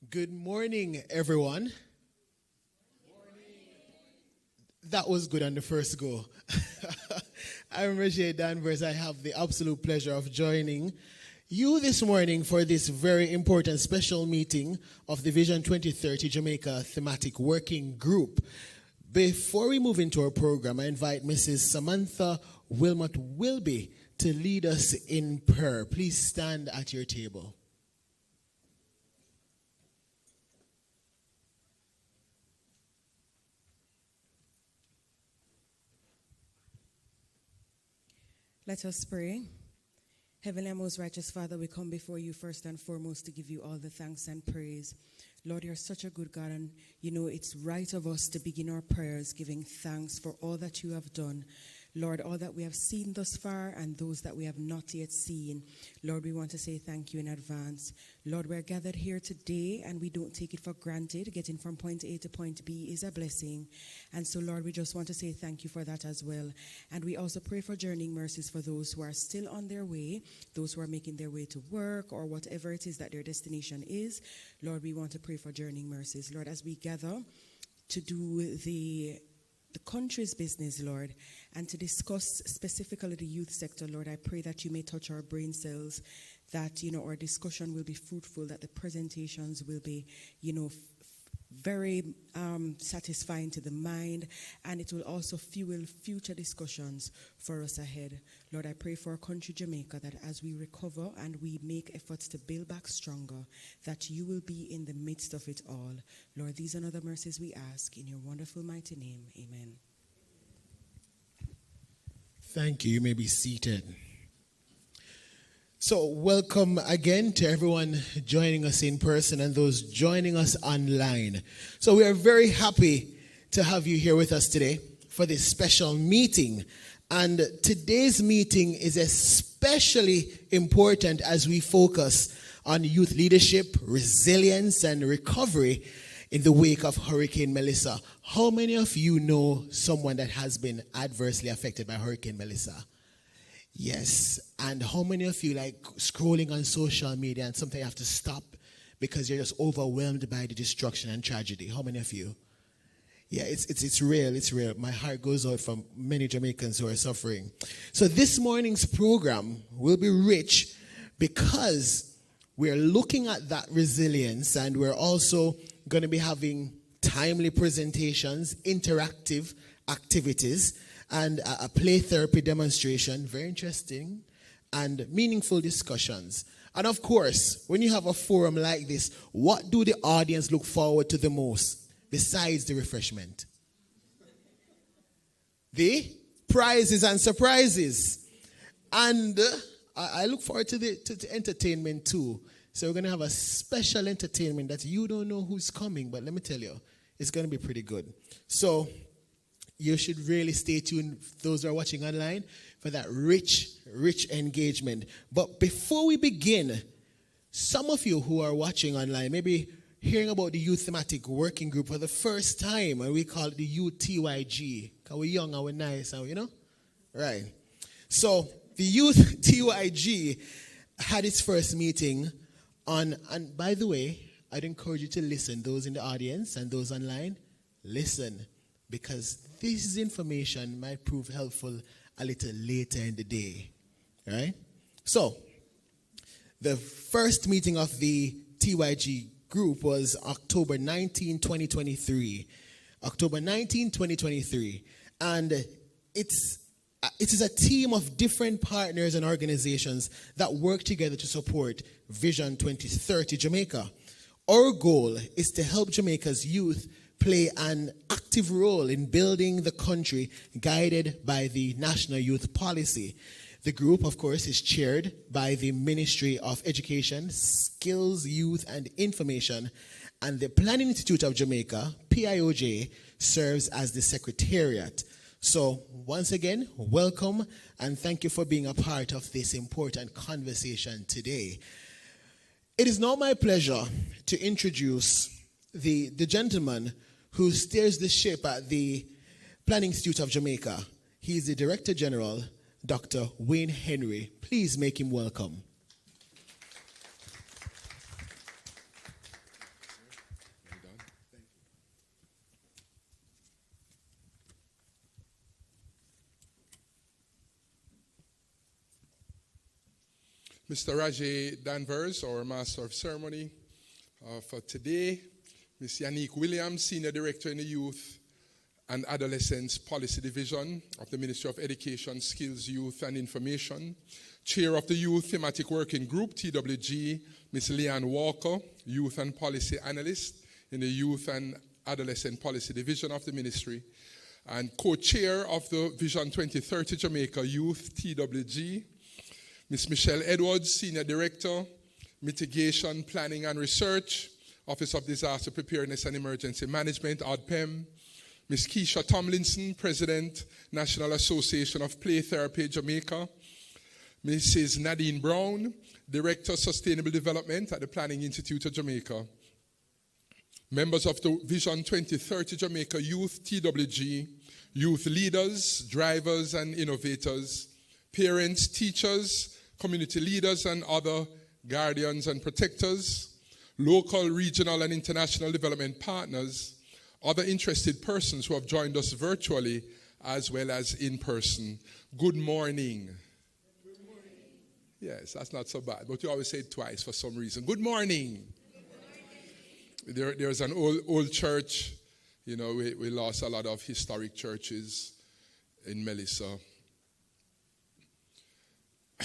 Good morning, everyone. That was good on the first go. I'm Roger Danvers. I have the absolute pleasure of joining you this morning for this very important special meeting of the Vision 2030 Jamaica Thematic Working Group. Before we move into our program, I invite Mrs. Samantha Wilmot Wilby to lead us in prayer. Please stand at your table. Let us pray. Heavenly and most righteous Father, we come before you first and foremost to give you all the thanks and praise. Lord, you're such a good God, and you know it's right of us to begin our prayers giving thanks for all that you have done. Lord, all that we have seen thus far and those that we have not yet seen. Lord, we want to say thank you in advance. Lord, we're gathered here today and we don't take it for granted. Getting from point A to point B is a blessing. And so, Lord, we just want to say thank you for that as well. And we also pray for journeying mercies for those who are still on their way, those who are making their way to work or whatever it is that their destination is. Lord, we want to pray for journeying mercies. Lord, as we gather to do the country's business, Lord, and to discuss specifically the youth sector, Lord, I pray that you may touch our brain cells, that, our discussion will be fruitful, that the presentations will be, very satisfying to the mind, and it will also fuel future discussions for us ahead. Lord, I pray for our country, Jamaica, that as we recover and we make efforts to build back stronger, that you will be in the midst of it all. Lord, these and other mercies we ask in your wonderful, mighty name. Amen. Thank you. You may be seated. So welcome again to everyone joining us in person and those joining us online. So we are very happy to have you here with us today for this special meeting. And today's meeting is especially important as we focus on youth leadership, resilience, and recovery in the wake of Hurricane Melissa. How many of you know someone that has been adversely affected by Hurricane Melissa? Yes. And how many of you like scrolling on social media and sometimes you have to stop because you're just overwhelmed by the destruction and tragedy? How many of you? Yeah, it's real. It's real. My heart goes out from many Jamaicans who are suffering. So this morning's program will be rich because we're looking at that resilience, and we're also going to be having timely presentations, interactive activities, and a play therapy demonstration, very interesting, and meaningful discussions. And of course, when you have a forum like this, what do the audience look forward to the most besides the refreshment? The prizes and surprises. And I look forward to the entertainment too. So we're going to have a special entertainment that you don't know who's coming, but let me tell you, it's going to be pretty good. So you should really stay tuned, those who are watching online, for that rich engagement. But before we begin, some of you who are watching online, maybe hearing about the Youth Thematic Working Group for the first time, and we call it the UTYG, because we're young and we're nice, and right. So the Youth TYG had its first meeting on, and by the way, I'd encourage you to listen, those in the audience and those online, listen, because this information might prove helpful a little later in the day. All right? So, the first meeting of the TYG group was October 19, 2023. October 19, 2023. And it is a team of different partners and organizations that work together to support Vision 2030 Jamaica. Our goal is to help Jamaica's youth play an active role in building the country, guided by the National Youth Policy. The group, of course, is chaired by the Ministry of Education, Skills, Youth and Information, and the Planning Institute of Jamaica, PIOJ, serves as the secretariat. So, once again, welcome and thank you for being a part of this important conversation today. It is now my pleasure to introduce the gentleman who steers the ship at the Planning Institute of Jamaica. He is the Director General, Dr. Wayne Henry. Please make him welcome. Mr. Rajay Danvers, our Master of Ceremony for today. Ms. Yannick Williams, Senior Director in the Youth and Adolescents Policy Division of the Ministry of Education, Skills, Youth and Information. Chair of the Youth Thematic Working Group, TWG, Ms. Leanne Walker, Youth and Policy Analyst in the Youth and Adolescent Policy Division of the Ministry, and co-chair of the Vision 2030 Jamaica Youth, TWG, Ms. Michelle Edwards, Senior Director, Mitigation, Planning and Research, Office of Disaster Preparedness and Emergency Management, ODPEM, Ms. Keisha Tomlinson, President, National Association of Play Therapy, Jamaica, Mrs. Nadine Brown, Director, Sustainable Development at the Planning Institute of Jamaica, members of the Vision 2030 Jamaica Youth, TWG, youth leaders, drivers and innovators, parents, teachers, community leaders and other guardians and protectors, local, regional and international development partners, other interested persons who have joined us virtually as well as in person. Good morning. Good morning. Yes, that's not so bad, but you always say it twice for some reason. Good morning. Good morning. There's an old church, you know, we lost a lot of historic churches in Melissa.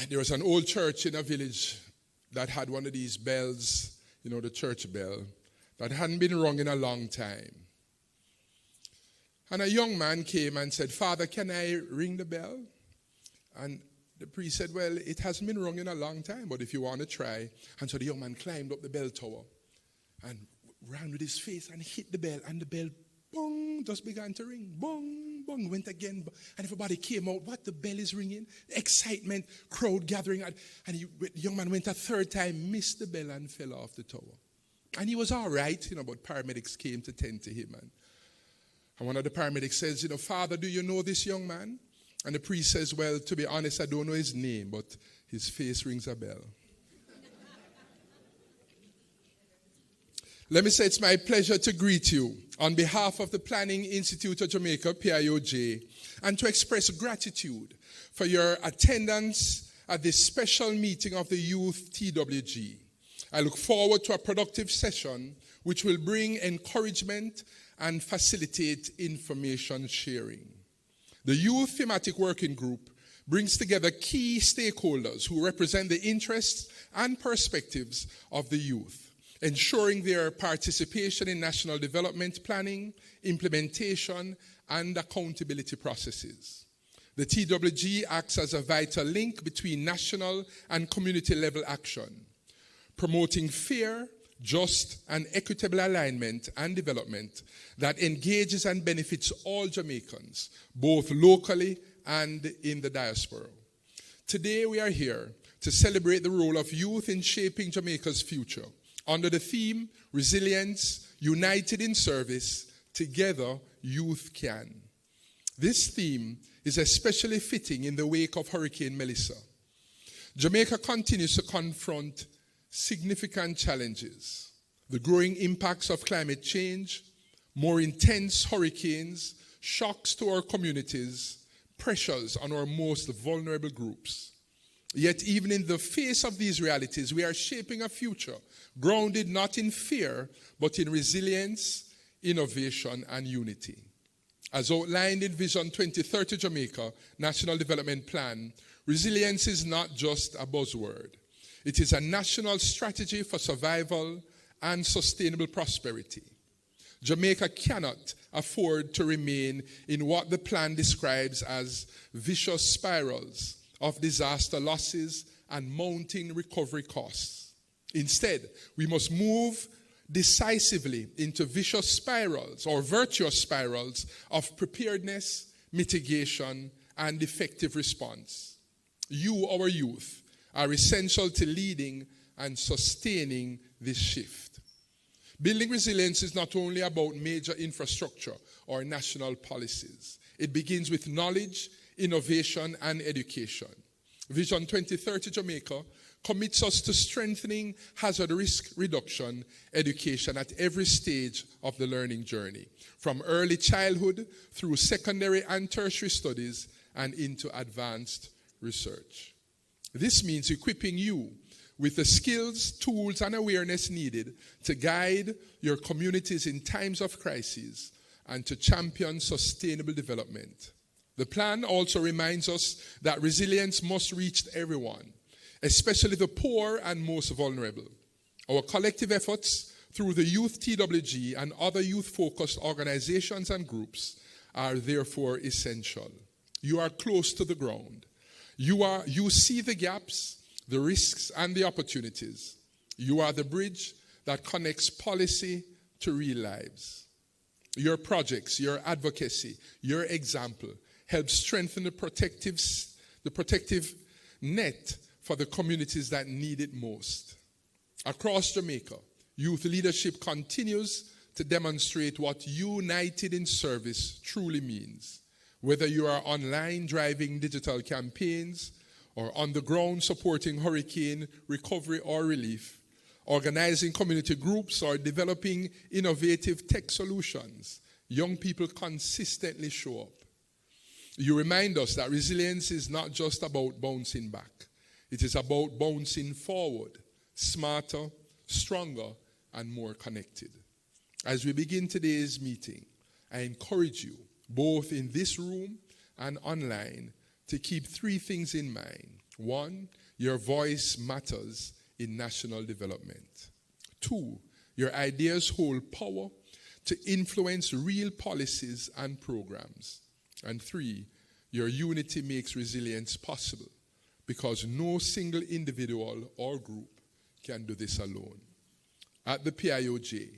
There was an old church in a village that had one of these bells, you know, the church bell, that hadn't been rung in a long time. And a young man came and said, "Father, can I ring the bell?" And the priest said, "Well, it hasn't been rung in a long time, but if you want to try." And so the young man climbed up the bell tower and ran with his face and hit the bell, and the bell, bong, just began to ring. Bong, bong, went again. And everybody came out. What? The bell is ringing. Excitement, crowd gathering. And the young man went a third time, missed the bell and fell off the tower. And he was all right, you know, but paramedics came to tend to him. And one of the paramedics says, "You know, Father, do you know this young man?" And the priest says, "Well, to be honest, I don't know his name, but his face rings a bell." Let me say it's my pleasure to greet you on behalf of the Planning Institute of Jamaica, PIOJ, and to express gratitude for your attendance at this special meeting of the Youth TWG. I look forward to a productive session which will bring encouragement and facilitate information sharing. The Youth Thematic Working Group brings together key stakeholders who represent the interests and perspectives of the youth, ensuring their participation in national development planning, implementation, and accountability processes. The TWG acts as a vital link between national and community level action, promoting fair, just, and equitable alignment and development that engages and benefits all Jamaicans, both locally and in the diaspora. Today we are here to celebrate the role of youth in shaping Jamaica's future under the theme, Resilience, United in Service, Together Youth Can. This theme is especially fitting in the wake of Hurricane Melissa. Jamaica continues to confront significant challenges: the growing impacts of climate change, more intense hurricanes, shocks to our communities, pressures on our most vulnerable groups. Yet even in the face of these realities, we are shaping a future grounded not in fear, but in resilience, innovation, and unity. As outlined in Vision 2030 Jamaica National Development Plan, resilience is not just a buzzword. It is a national strategy for survival and sustainable prosperity. Jamaica cannot afford to remain in what the plan describes as vicious spirals of disaster losses and mounting recovery costs. Instead, we must move decisively into vicious spirals or virtuous spirals of preparedness, mitigation, and effective response. You, our youth, are essential to leading and sustaining this shift. Building resilience is not only about major infrastructure or national policies. It begins with knowledge, innovation, and education. Vision 2030 Jamaica commits us to strengthening hazard risk reduction education at every stage of the learning journey, from early childhood through secondary and tertiary studies and into advanced research. This means equipping you with the skills, tools, and awareness needed to guide your communities in times of crisis and to champion sustainable development. The plan also reminds us that resilience must reach everyone, especially the poor and most vulnerable. Our collective efforts through the Youth TWG and other youth-focused organizations and groups are therefore essential. You are close to the ground. You see the gaps, the risks, and the opportunities. You are the bridge that connects policy to real lives. Your projects, your advocacy, your example help strengthen the protective net for the communities that need it most. Across Jamaica, youth leadership continues to demonstrate what united in service truly means. Whether you are online driving digital campaigns or on the ground supporting hurricane recovery or relief, organizing community groups or developing innovative tech solutions, young people consistently show up. You remind us that resilience is not just about bouncing back. It is about bouncing forward, smarter, stronger, and more connected. As we begin today's meeting, I encourage you, both in this room and online, to keep three things in mind. 1, your voice matters in national development. 2, your ideas hold power to influence real policies and programs. And 3, your unity makes resilience possible because no single individual or group can do this alone. At the PIOJ,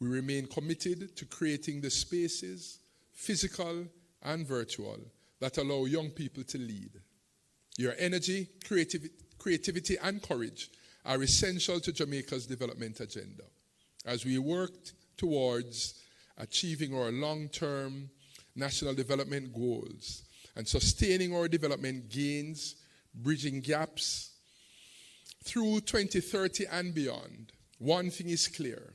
we remain committed to creating the spaces, physical and virtual, that allow young people to lead. Your energy, creativity, and courage are essential to Jamaica's development agenda. As we work towards achieving our long-term national development goals and sustaining our development gains, bridging gaps through 2030 and beyond, one thing is clear.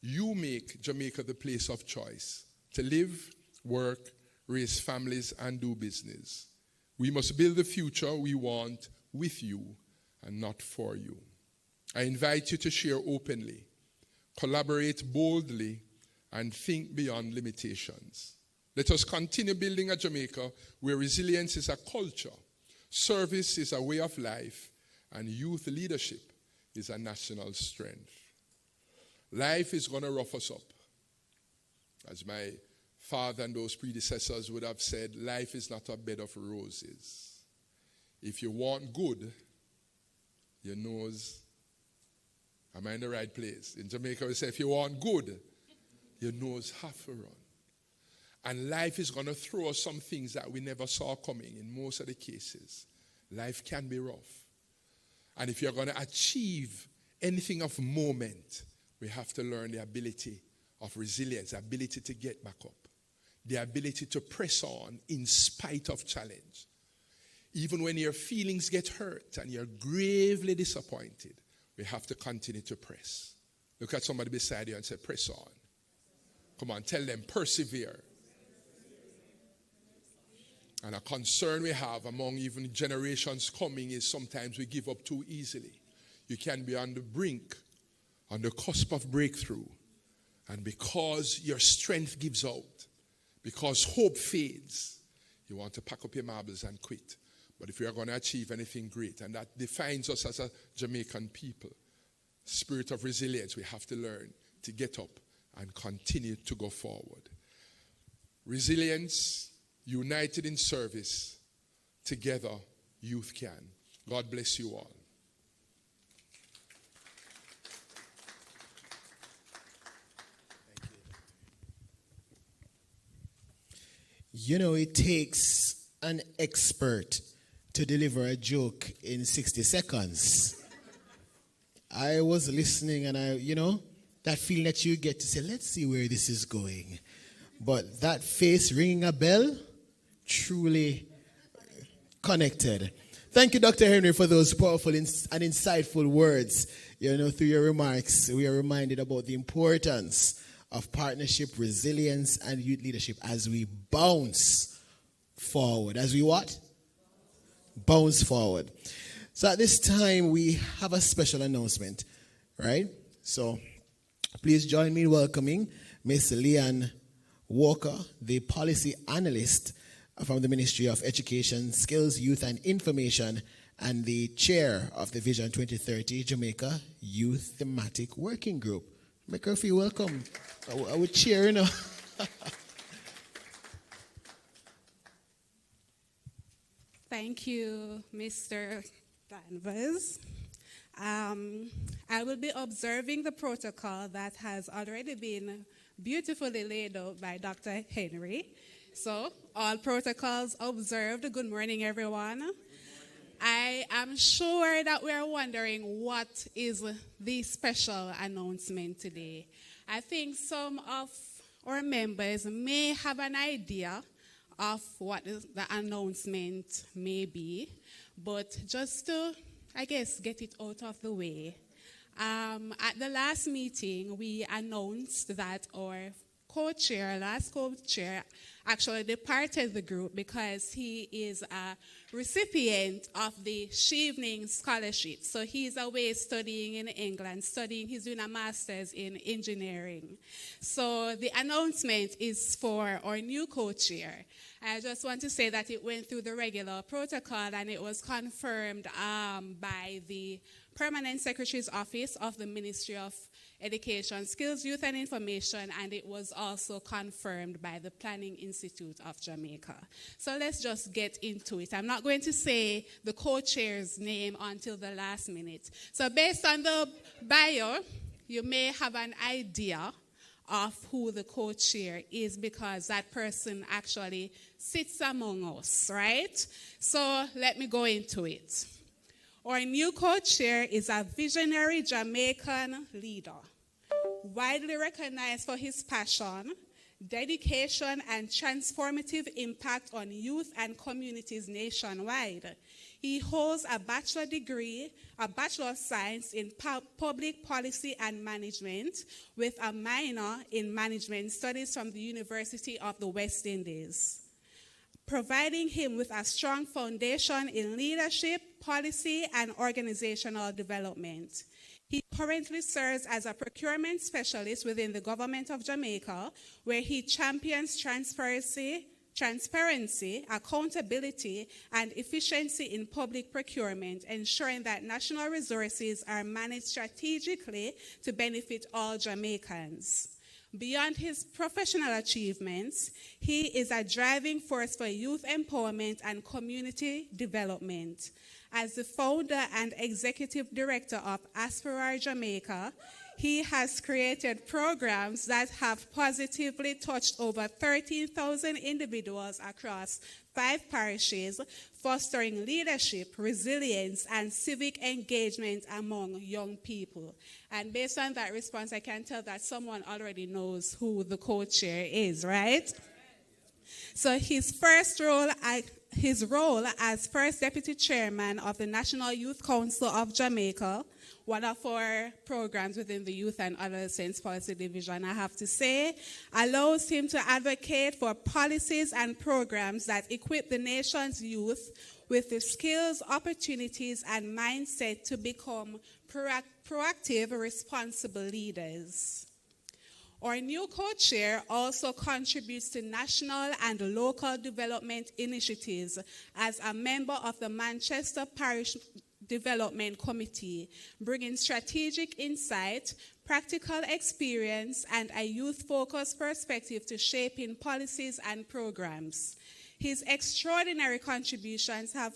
You make Jamaica the place of choice to live, work, raise families, and do business. We must build the future we want with you and not for you. I invite you to share openly, collaborate boldly, and think beyond limitations. Let us continue building a Jamaica where resilience is a culture, service is a way of life, and youth leadership is a national strength. Life is going to rough us up. As my father and those predecessors would have said, life is not a bed of roses. If you want good, your nose, am I in the right place? In Jamaica we say, if you want good, your nose have to run. And life is going to throw us some things that we never saw coming in most of the cases. Life can be rough. And if you're going to achieve anything of moment, we have to learn the ability of resilience, the ability to get back up, the ability to press on in spite of challenge. Even when your feelings get hurt and you're gravely disappointed, we have to continue to press. Look at somebody beside you and say, press on. Come on, tell them, persevere. And a concern we have among even generations coming is sometimes we give up too easily. You can be on the brink, on the cusp of breakthrough. And because your strength gives out, because hope fades, you want to pack up your marbles and quit. But if we are going to achieve anything great, and that defines us as a Jamaican people, spirit of resilience, we have to learn to get up and continue to go forward. Resilience, united in service, together youth can. God bless you all. You know, it takes an expert to deliver a joke in 60 seconds. I was listening and that feeling that you get to say, let's see where this is going. But that face ringing a bell, truly connected. Thank you, Dr. Henry, for those powerful and insightful words. Through your remarks, we are reminded about the importance of partnership, resilience, and youth leadership as we bounce forward. As we what? Bounce forward. So at this time, we have a special announcement, right? So please join me in welcoming Ms. Leanne Walker, the policy analyst from the Ministry of Education, Skills, Youth and Information, and the chair of the Vision 2030 Jamaica Youth Thematic Working Group. Make her feel welcome. I would cheer, you know. Thank you, Mr. Danvers. I will be observing the protocol that has already been beautifully laid out by Dr. Henry. So, all protocols observed. Good morning, everyone. I am sure that we're wondering what is the special announcement today. I think some of our members may have an idea of what the announcement may be, but just to, I guess, get it out of the way. At the last meeting, we announced that our last co-chair, actually departed the group because he is a recipient of the Chevening Scholarship. So he's away studying in England, he's doing a master's in engineering. So the announcement is for our new co-chair. I just want to say that it went through the regular protocol and it was confirmed by the Permanent Secretary's Office of the Ministry of Education, Skills, Youth and Information, and it was also confirmed by the Planning Institute of Jamaica. So let's just get into it. I'm not going to say the co-chair's name until the last minute. So based on the bio, you may have an idea of who the co-chair is because that person actually sits among us, right? So let me go into it. Our new co-chair is a visionary Jamaican leader, widely recognized for his passion, dedication, and transformative impact on youth and communities nationwide. He holds a bachelor degree, a Bachelor of Science in Public Policy and Management, with a minor in Management Studies from the University of the West Indies, providing him with a strong foundation in leadership, policy, and organizational development. He currently serves as a procurement specialist within the government of Jamaica, where he champions transparency, accountability, and efficiency in public procurement, ensuring that national resources are managed strategically to benefit all Jamaicans. Beyond his professional achievements, he is a driving force for youth empowerment and community development. As the founder and executive director of Aspire Jamaica, he has created programs that have positively touched over 13,000 individuals across 5 parishes, fostering leadership, resilience, and civic engagement among young people. And based on that response, I can tell that someone already knows who the co-chair is, right? So his role as first deputy chairman of the National Youth Council of Jamaica, one of our programs within the Youth and Adolescents Policy Division, I have to say, allows him to advocate for policies and programs that equip the nation's youth with the skills, opportunities, and mindset to become proactive, responsible leaders. Our new co-chair also contributes to national and local development initiatives as a member of the Manchester Parish Development Committee, bringing strategic insight, practical experience, and a youth-focused perspective to shaping policies and programs. His extraordinary contributions have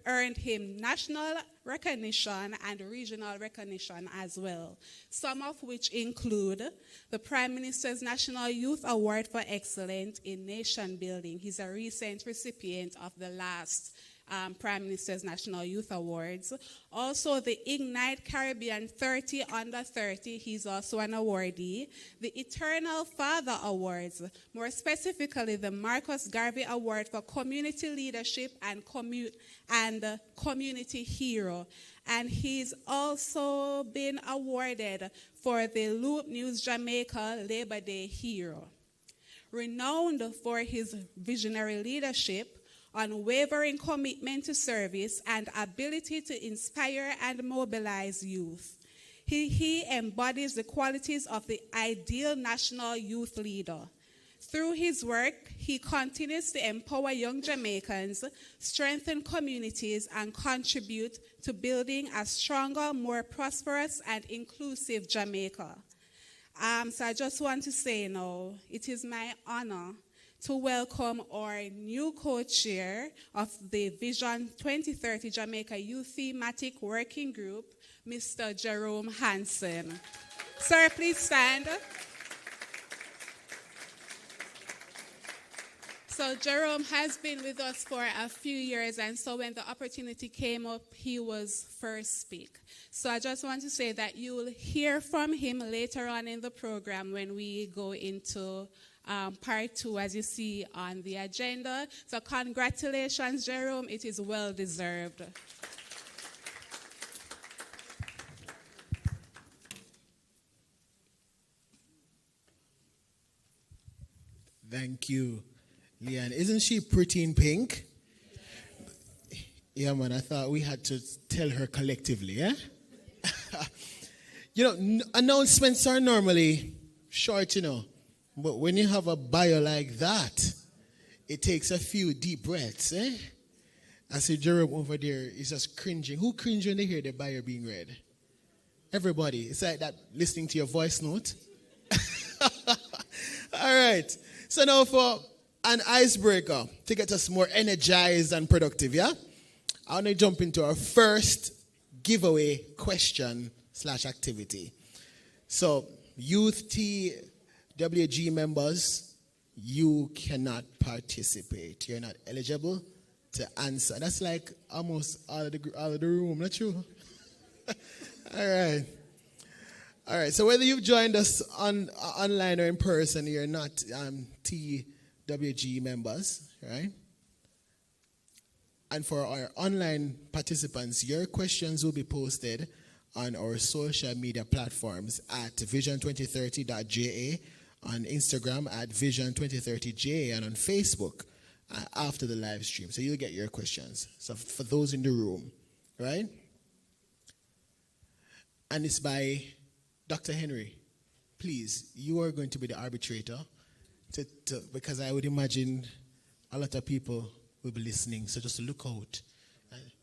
earned him national recognition and regional recognition as well, some of which include the Prime Minister's National Youth Award for Excellence in Nation Building. He's a recent recipient of the last Prime Minister's National Youth Awards. Also, the Ignite Caribbean 30 Under 30, he's also an awardee. The Eternal Father Awards, more specifically the Marcus Garvey Award for Community Leadership and Community Hero. And he's also been awarded for the Loop News Jamaica Labor Day Hero. Renowned for his visionary leadership, unwavering commitment to service, and ability to inspire and mobilize youth. He embodies the qualities of the ideal national youth leader. Through his work, he continues to empower young Jamaicans, strengthen communities, and contribute to building a stronger, more prosperous, and inclusive Jamaica. So I just want to say now, it is my honor to welcome our new co-chair of the Vision 2030 Jamaica Youth Thematic Working Group, Mr. Jerome Hansen. Sir, please stand. So Jerome has been with us for a few years, and so when the opportunity came up, he was first speak. So I just want to say that you will hear from him later on in the program when we go into part 2, as you see on the agenda. So congratulations, Jerome. It is well deserved. Thank you, Leanne. Isn't she pretty in pink? Yeah, man, I thought we had to tell her collectively, eh? Announcements are normally short, but when you have a bio like that, it takes a few deep breaths, eh? I see Jerome over there is just cringing. Who cringes when they hear the bio being read? Everybody. It's like that listening to your voice note. All right. So now for an icebreaker to get us more energized and productive, yeah? I want to jump into our first giveaway question/activity. So, Youth TWG members, you cannot participate. You're not eligible to answer. That's like almost out of the room, not true? All right. All right, so whether you've joined us online or in person, you're not TWG members, right? And for our online participants, your questions will be posted on our social media platforms at vision2030.ja, on Instagram at vision2030ja, and on Facebook after the live stream. So you'll get your questions. So for those in the room, right? And it's by Dr. Henry. Please, you are going to be the arbitrator because I would imagine a lot of people will be listening. So just look out.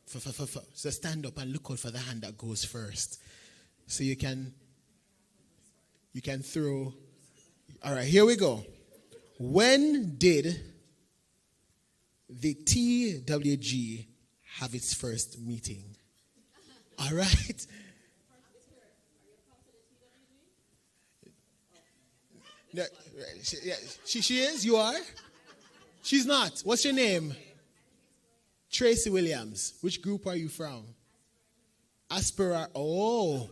So stand up and look out for the hand that goes first. So you can throw. All right, here we go. When did the TWG have its first meeting? All right. No, she is? You are? She's not. What's your name? Tracy Williams. Which group are you from? Aspera. Oh.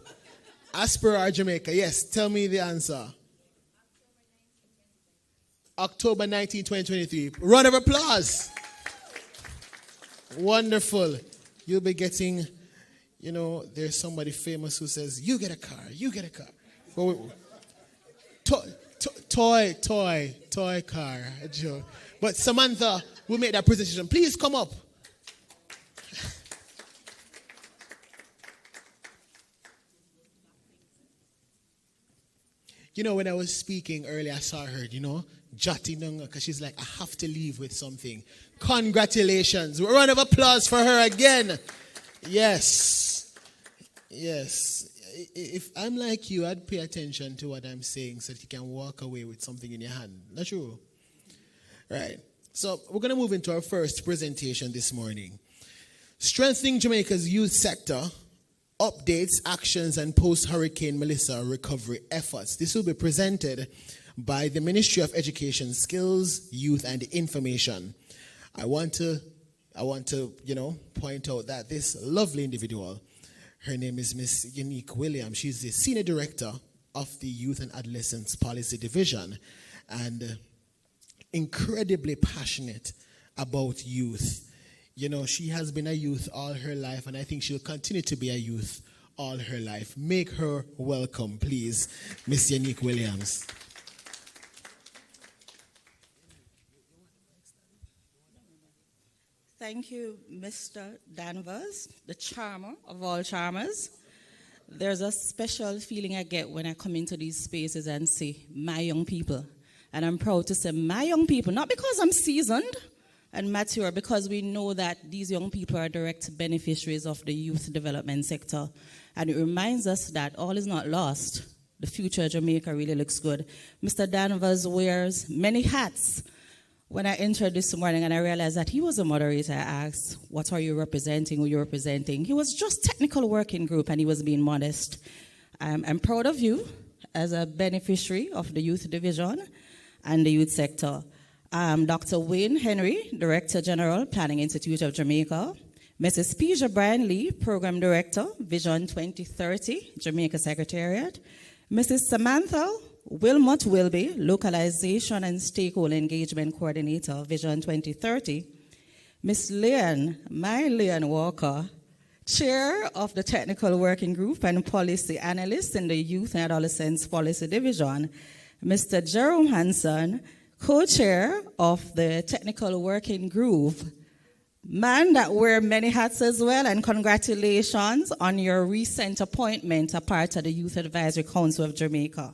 Aspera, Jamaica. Yes, tell me the answer. October 19, 2023. Round of applause. Wonderful. You'll be getting, there's somebody famous who says, you get a car, you get a car. Toy car. But Samantha will make that presentation. Please come up. When I was speaking earlier, I saw her, jotting down, because she's like, I have to leave with something. Congratulations. A round of applause for her again. Yes. If I'm like you, I'd pay attention to what I'm saying so that you can walk away with something in your hand. Not true? Right. So we're going to move into our first presentation this morning. Strengthening Jamaica's youth sector, updates, actions, and post-Hurricane Melissa recovery efforts. This will be presented by the Ministry of Education, Skills, Youth, and Information. I want to point out that this lovely individual, her name is Miss Unique Williams. She's the Senior Director of the Youth and Adolescents Policy Division, and incredibly passionate about youth. She has been a youth all her life, and I think she'll continue to be a youth all her life. Make her welcome, please, Miss Unique Williams. Thank you, Mr. Danvers, the charmer of all charmers. There's a special feeling I get when I come into these spaces and see my young people. And I'm proud to say my young people, not because I'm seasoned and mature, because we know that these young people are direct beneficiaries of the youth development sector. And it reminds us that all is not lost. The future of Jamaica really looks good. Mr. Danvers wears many hats. When I entered this morning and I realized that he was a moderator, I asked, what are you representing, who you're representing? He was just technical working group and he was being modest. I'm proud of you as a beneficiary of the youth division and the youth sector. Dr. Wayne Henry, Director General, Planning Institute of Jamaica. Mrs. Peja Brian Lee, Program Director, Vision 2030, Jamaica Secretariat. Mrs. Samantha Wilmot Wilby, Localization and Stakeholder Engagement Coordinator, Vision 2030. Ms. Leanne Walker, Chair of the Technical Working Group and Policy Analyst in the Youth and Adolescents Policy Division. Mr. Jerome Hanson, Co-Chair of the Technical Working Group. Man that wear many hats as well, and congratulations on your recent appointment, a part of the Youth Advisory Council of Jamaica.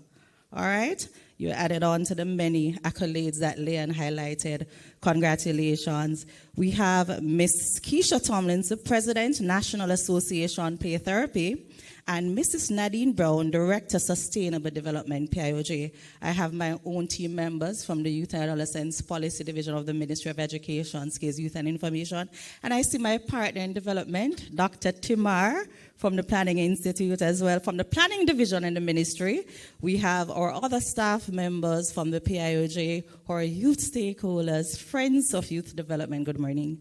All right? You added on to the many accolades that Leon highlighted. Congratulations. We have Ms. Keisha Tomlinson, President, National Association Pay Therapy, and Mrs. Nadine Brown, Director, Sustainable Development, PIOJ. I have my own team members from the Youth and Adolescents Policy Division of the Ministry of Education, Skills, Youth and Information. And I see my partner in development, Dr. Timar, from the Planning Institute as well, from the Planning Division in the Ministry. We have our other staff members from the PIOJ, our youth stakeholders, friends of youth development. Good morning.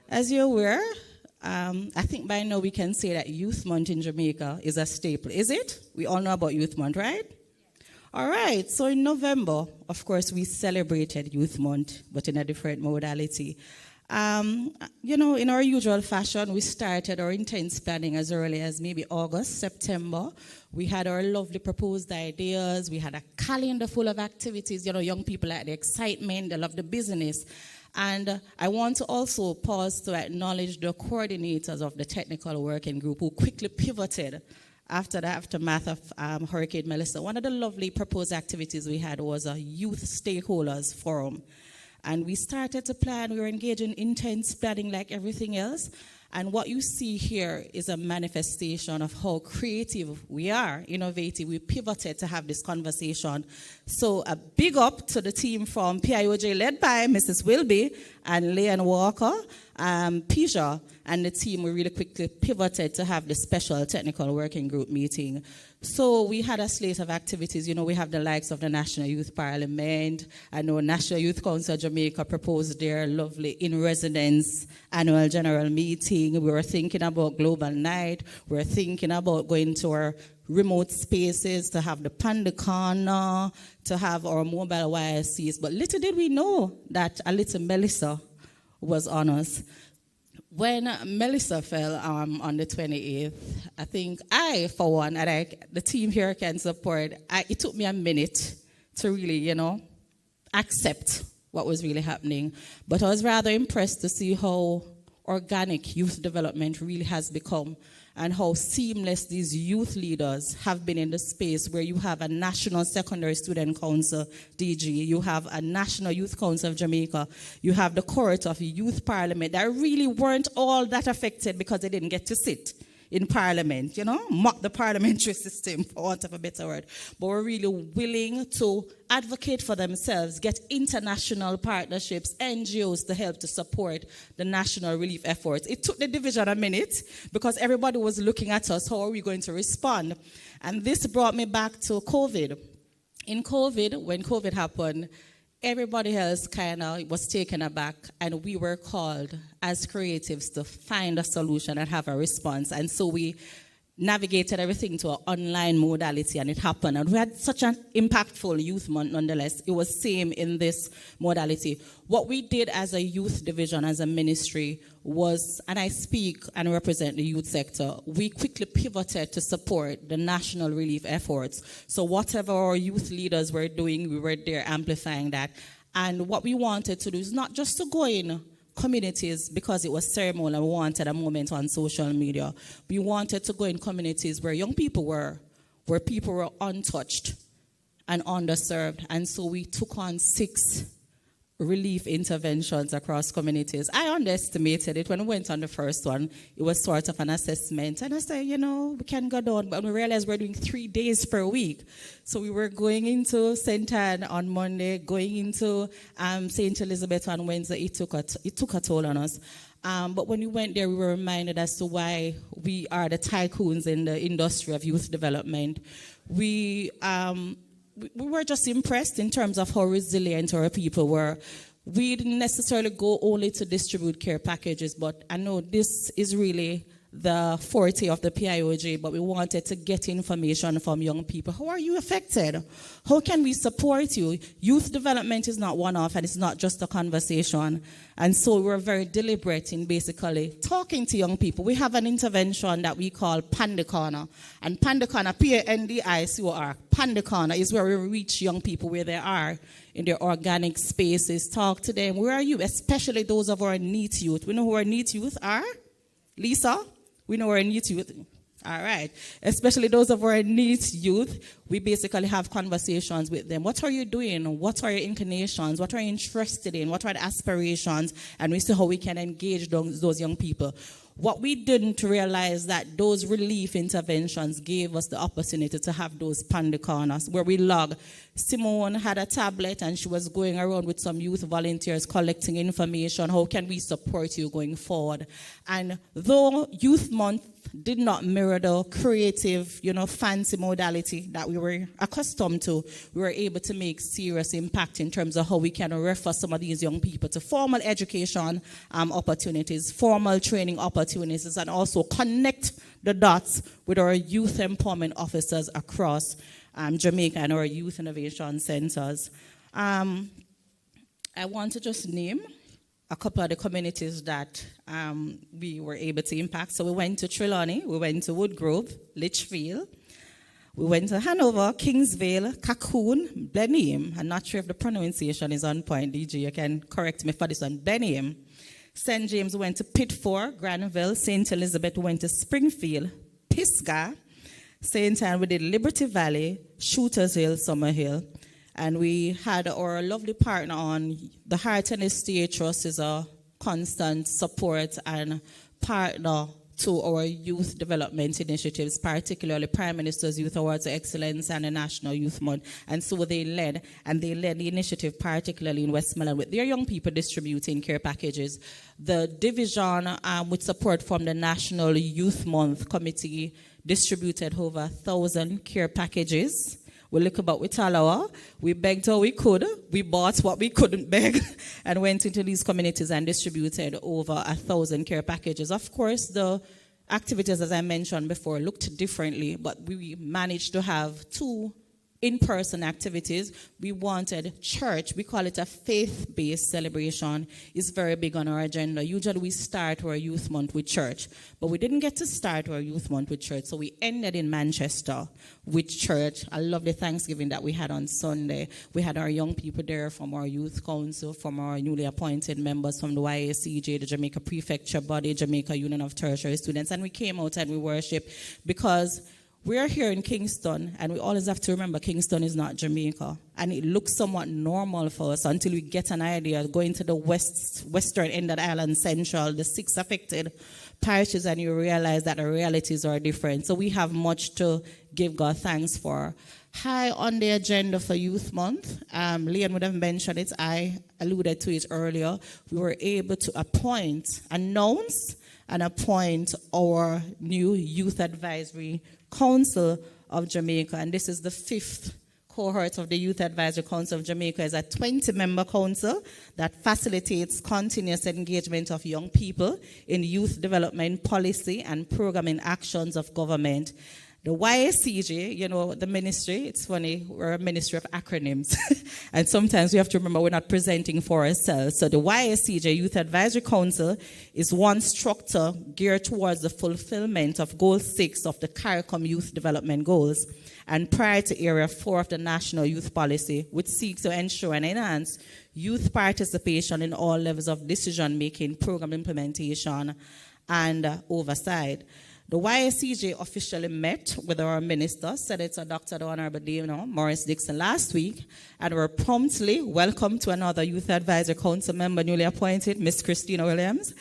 As you're aware, I think by now we can say that Youth Month in Jamaica is a staple. Is it? We all know about Youth Month, right? All right. So in November, of course, we celebrated Youth Month, but in a different modality. In our usual fashion, we started our intense planning as early as maybe August, September. We had our lovely proposed ideas. We had a calendar full of activities. Young people like the excitement, they love the business. And I want to also pause to acknowledge the coordinators of the technical working group who quickly pivoted after the aftermath of Hurricane Melissa. One of the lovely proposed activities we had was a youth stakeholders forum. And we started to plan. We were engaged in intense planning like everything else. And what you see here is a manifestation of how creative we are, innovative. We pivoted to have this conversation. So a big up to the team from PIOJ led by Mrs. Wilby and Leanne Walker, Peja, and the team. We really quickly pivoted to have this special technical working group meeting. So we had a slate of activities. We have the likes of the National Youth Parliament. I know National Youth Council of Jamaica proposed their lovely in-residence annual general meeting. We were thinking about Global Night. We were thinking about going to our remote spaces, to have the Panda Corner, to have our mobile YSCs. But little did we know that a little Melissa was on us. When Melissa fell on the 28th, I think for one, and the team here can support, it took me a minute to really, accept what was really happening. But I was rather impressed to see how organic youth development really has become and how seamless these youth leaders have been in the space where you have a National Secondary Student Council, DG, you have a National Youth Council of Jamaica, you have the Court of Youth Parliament that really weren't all that affected because they didn't get to sit in Parliament, mock the parliamentary system, for want of a better word. But we're really willing to advocate for themselves, get international partnerships, NGOs to help to support the national relief efforts. It took the division a minute because everybody was looking at us, how are we going to respond? And this brought me back to COVID. In COVID, when COVID happened, everybody else kind of was taken aback, and we were called as creatives to find a solution and have a response. And so we navigated everything to an online modality, and it happened. And we had such an impactful youth month nonetheless. It was same in this modality. What we did as a youth division, as a ministry, was, and I speak and represent the youth sector, we quickly pivoted to support the national relief efforts. So whatever our youth leaders were doing, we were there amplifying that. And what we wanted to do is not just to go in communities, because it was ceremonial, we wanted a moment on social media. We wanted to go in communities where young people were, where people were untouched and underserved. And so we took on 6 relief interventions across communities. I underestimated it when we went on the first one. It was sort of an assessment. And I said, we can go down. But we realized we're doing 3 days per week. So we were going into St. Anne on Monday, going into St. Elizabeth on Wednesday. It took a toll on us. But when we went there, we were reminded as to why we are the tycoons in the industry of youth development. We were just impressed in terms of how resilient our people were. We didn't necessarily go only to distribute care packages, but I know this is really the forte of the PIOJ, but we wanted to get information from young people. How are you affected? How can we support you? Youth development is not one-off, and it's not just a conversation. And so we're very deliberate in basically talking to young people. We have an intervention that we call Pandicana. And Pandicana, P-A-N-D-I-C-O-R, Pandicana is where we reach young people where they are in their organic spaces, talk to them. Where are you? Especially those of our NEET youth. We know who our NEET youth are? Lisa? We know our NEET youth. All right. Especially those of our NEET youth, we basically have conversations with them. What are you doing? What are your inclinations? What are you interested in? What are the aspirations? And we see how we can engage those young people. What we didn't realize that those relief interventions gave us the opportunity to have those pandicorners where we log. Simone had a tablet and she was going around with some youth volunteers collecting information. How can we support you going forward? And though Youth Month did not mirror the creative, fancy modality that we were accustomed to, we were able to make serious impact in terms of how we can refer some of these young people to formal education opportunities, formal training opportunities, and also connect the dots with our youth empowerment officers across Jamaica and our youth innovation centers. I want to just name a couple of the communities that we were able to impact. So we went to Trelawney, we went to Woodgrove, Litchfield, we went to Hanover, Kingsvale, Cocoon, Blenheim. I'm not sure if the pronunciation is on point, DJ, you can correct me for this one, Blenheim. St. James went to Pitford, Granville, St. Elizabeth went to Springfield, Pisgah, St. Anne we did Liberty Valley, Shooters Hill, Summerhill. And we had our lovely partner on. The Heart and Estate Trust is a constant support and partner to our youth development initiatives, particularly Prime Minister's Youth Awards of Excellence and the National Youth Month. And so they led the initiative, particularly in Westmoreland, with their young people distributing care packages. The division, with support from the National Youth Month Committee, distributed over 1,000 care packages. We look about with Talawa, we begged how we could, we bought what we couldn't beg, and went into these communities and distributed over 1,000 care packages. Of course, the activities, as I mentioned before, looked differently, but we managed to have 2 in-person activities. We wanted church, we call it a faith-based celebration, is very big on our agenda. Usually we start our youth month with church, but we didn't get to start our youth month with church, so we ended in Manchester with church. I love the Thanksgiving that we had on Sunday. We had our young people there from our youth council, from our newly appointed members from the YACJ, the Jamaica Prefecture Body, Jamaica Union of Tertiary Students, and we came out and we worshiped because we are here in Kingston, and we always have to remember Kingston is not Jamaica. And it looks somewhat normal for us until we get an idea, going to the western end of the island, central, the 6 affected parishes, and you realize that the realities are different. So we have much to give God thanks for. High on the agenda for Youth Month, Leon would have mentioned it, I alluded to it earlier, we were able to announce and appoint our new Youth Advisory Council of Jamaica, and this is the 5th cohort of the Youth Advisory Council of Jamaica. Is a 20-member council that facilitates continuous engagement of young people in youth development policy and programming actions of government. The YSCJ, you know, the ministry, it's funny, we're a ministry of acronyms. And sometimes we have to remember we're not presenting for ourselves. So the YSCJ, Youth Advisory Council, is one structure geared towards the fulfillment of Goal 6 of the CARICOM Youth Development Goals and prior to Area 4 of the National Youth Policy, which seeks to ensure and enhance youth participation in all levels of decision-making, program implementation, and oversight. The YSCJ officially met with our minister, Senator Dr. the Honorable Morris Dixon, last week, and were promptly welcomed to another Youth Advisory Council member newly appointed, Ms. Christina Williams.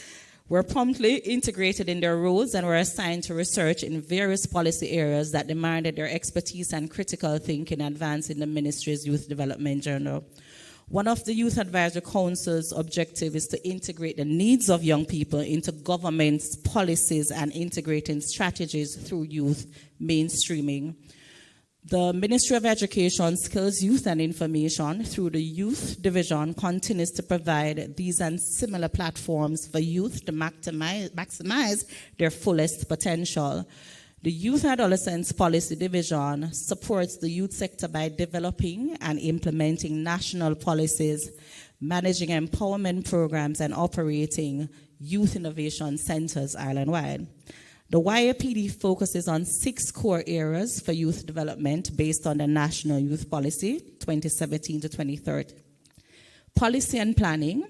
Were promptly integrated in their roles and were assigned to research in various policy areas that demanded their expertise and critical thinking advancing the ministry's youth development journal. One of the Youth Advisory Council's objectives is to integrate the needs of young people into government's policies and integrating strategies through youth mainstreaming. The Ministry of Education, Skills, Youth and Information through the Youth Division continues to provide these and similar platforms for youth to maximize their fullest potential. The Youth and Adolescents Policy Division supports the youth sector by developing and implementing national policies, managing empowerment programs, and operating youth innovation centers island-wide. The YAPD focuses on 6 core areas for youth development based on the National Youth Policy 2017 to 2030. Policy and planning,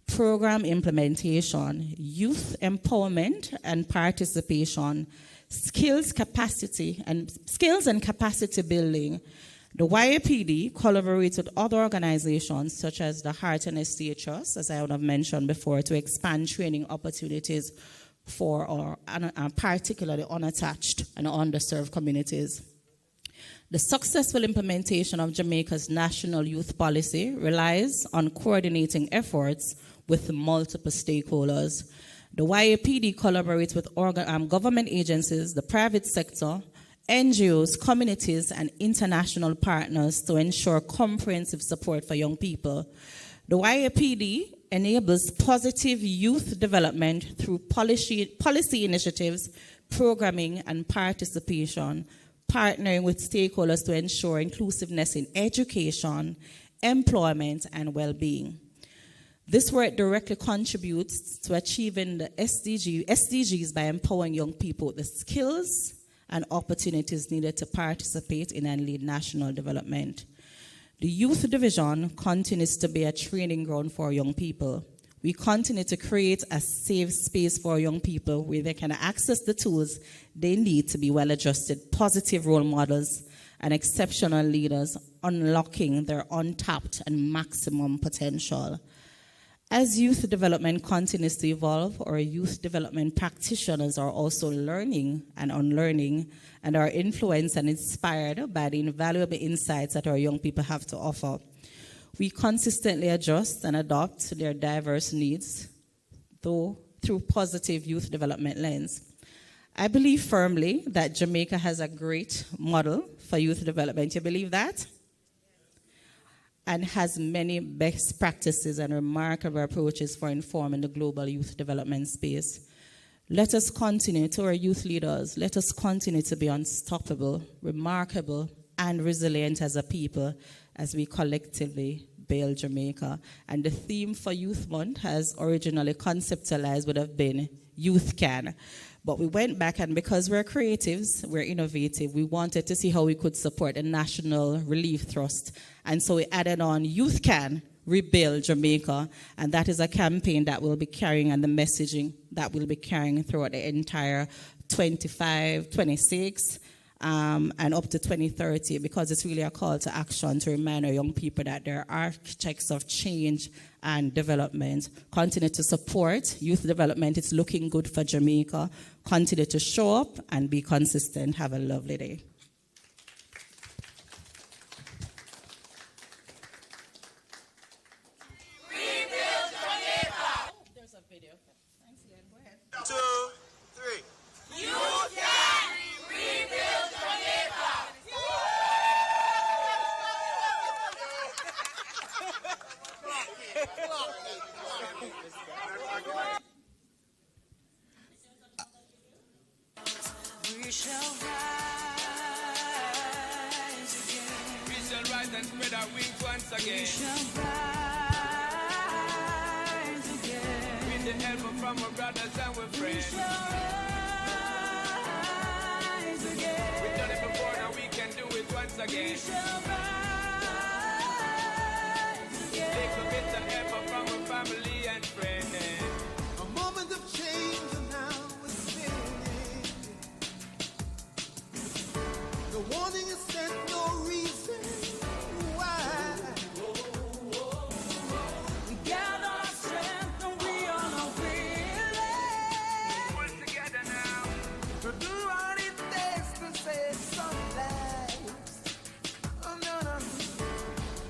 program implementation, youth empowerment and participation, skills and capacity building. The YAPD collaborates with other organizations such as the Heart and Estate Trust, as I would have mentioned before, to expand training opportunities for particularly unattached and underserved communities. The successful implementation of Jamaica's national youth policy relies on coordinating efforts with multiple stakeholders. The YAPD collaborates with government agencies, the private sector, NGOs, communities, and international partners to ensure comprehensive support for young people. The YAPD enables positive youth development through policy initiatives, programming, and participation, partnering with stakeholders to ensure inclusiveness in education, employment, and well-being. This work directly contributes to achieving the SDGs by empowering young people with the skills and opportunities needed to participate in and lead national development. The Youth Division continues to be a training ground for young people. We continue to create a safe space for young people where they can access the tools they need to be well-adjusted, positive role models, and exceptional leaders, unlocking their untapped and maximum potential. As youth development continues to evolve, our youth development practitioners are also learning and unlearning and are influenced and inspired by the invaluable insights that our young people have to offer. We consistently adjust and adapt to their diverse needs, though through positive youth development lens. I believe firmly that Jamaica has a great model for youth development. You believe that? And has many best practices and remarkable approaches for informing the global youth development space. Let us continue, to our youth leaders, let us continue to be unstoppable, remarkable, and resilient as a people as we collectively build Jamaica. And the theme for Youth Month, has originally conceptualized, would have been Youth Can. But we went back, and because we're creatives, we're innovative, we wanted to see how we could support the National Relief Trust. And so we added on Youth Can Rebuild Jamaica. And that is a campaign that we'll be carrying, and the messaging that we'll be carrying throughout the entire 25, 26, and up to 2030, because it's really a call to action to remind our young people that they're architects of change and development. Continue to support youth development. It's looking good for Jamaica. Continue to show up and be consistent. Have a lovely day. Rebuild Jamaica. There's a video. Thanks, Ian. Go ahead. 2, 3. You can rebuild Jamaica. We shall rise. and spread our wings once again. We shall rise again. With the help from our brothers and our friends. We shall rise again. We've done it before, now we can do it once again. We shall rise again. Take a bit of help from our family and friends. A moment of change and now it's fading. The warning is sent, no reason why. We gather our strength and we are not willing. Pull together now. To do what it takes to save some lives. Oh no, no.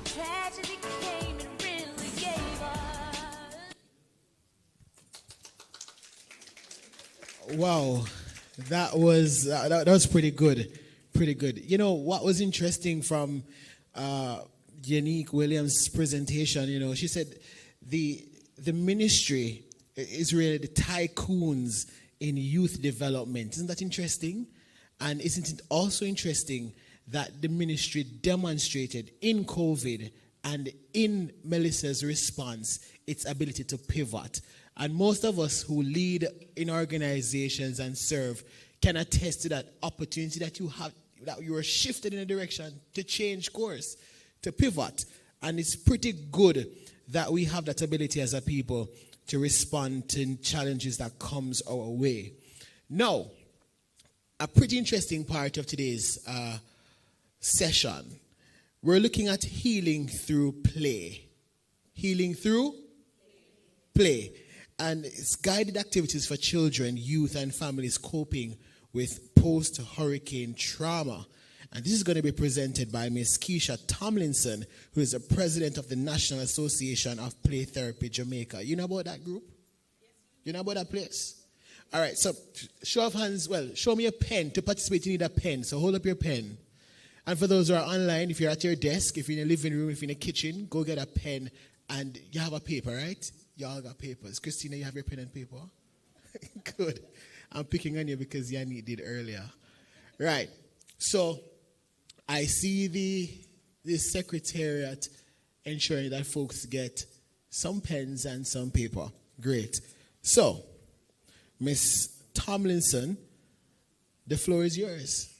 Tragedy came and really gave us. Wow, that was pretty good, pretty good. You know what was interesting from Unique Williams' presentation? You know, she said the ministry is really the tycoons in youth development. Isn't that interesting? And isn't it also interesting that the ministry demonstrated in COVID and in Melissa's response its ability to pivot? And most of us who lead in organizations and serve can attest to that opportunity that you have, that you are shifted in a direction to change course, to pivot. And it's pretty good that we have that ability as a people to respond to challenges that comes our way. Now, a pretty interesting part of today's session, we're looking at healing through play. Healing through play. And it's guided activities for children, youth, and families coping with post-hurricane trauma. And this is going to be presented by Ms. Keisha Tomlinson, who is the president of the National Association of Play Therapy Jamaica. You know about that group? You know about that place? All right, so show of hands. Well, show me a pen. To participate, you need a pen. So hold up your pen. And for those who are online, if you're at your desk, if you're in a living room, if you're in a kitchen, go get a pen. And you have a paper, right? Y'all got papers. Christina, you have your pen and paper? Good. I'm picking on you because Yanni did earlier. Right. So I see the secretariat ensuring that folks get some pens and some paper. Great. So, Miss Tomlinson, the floor is yours.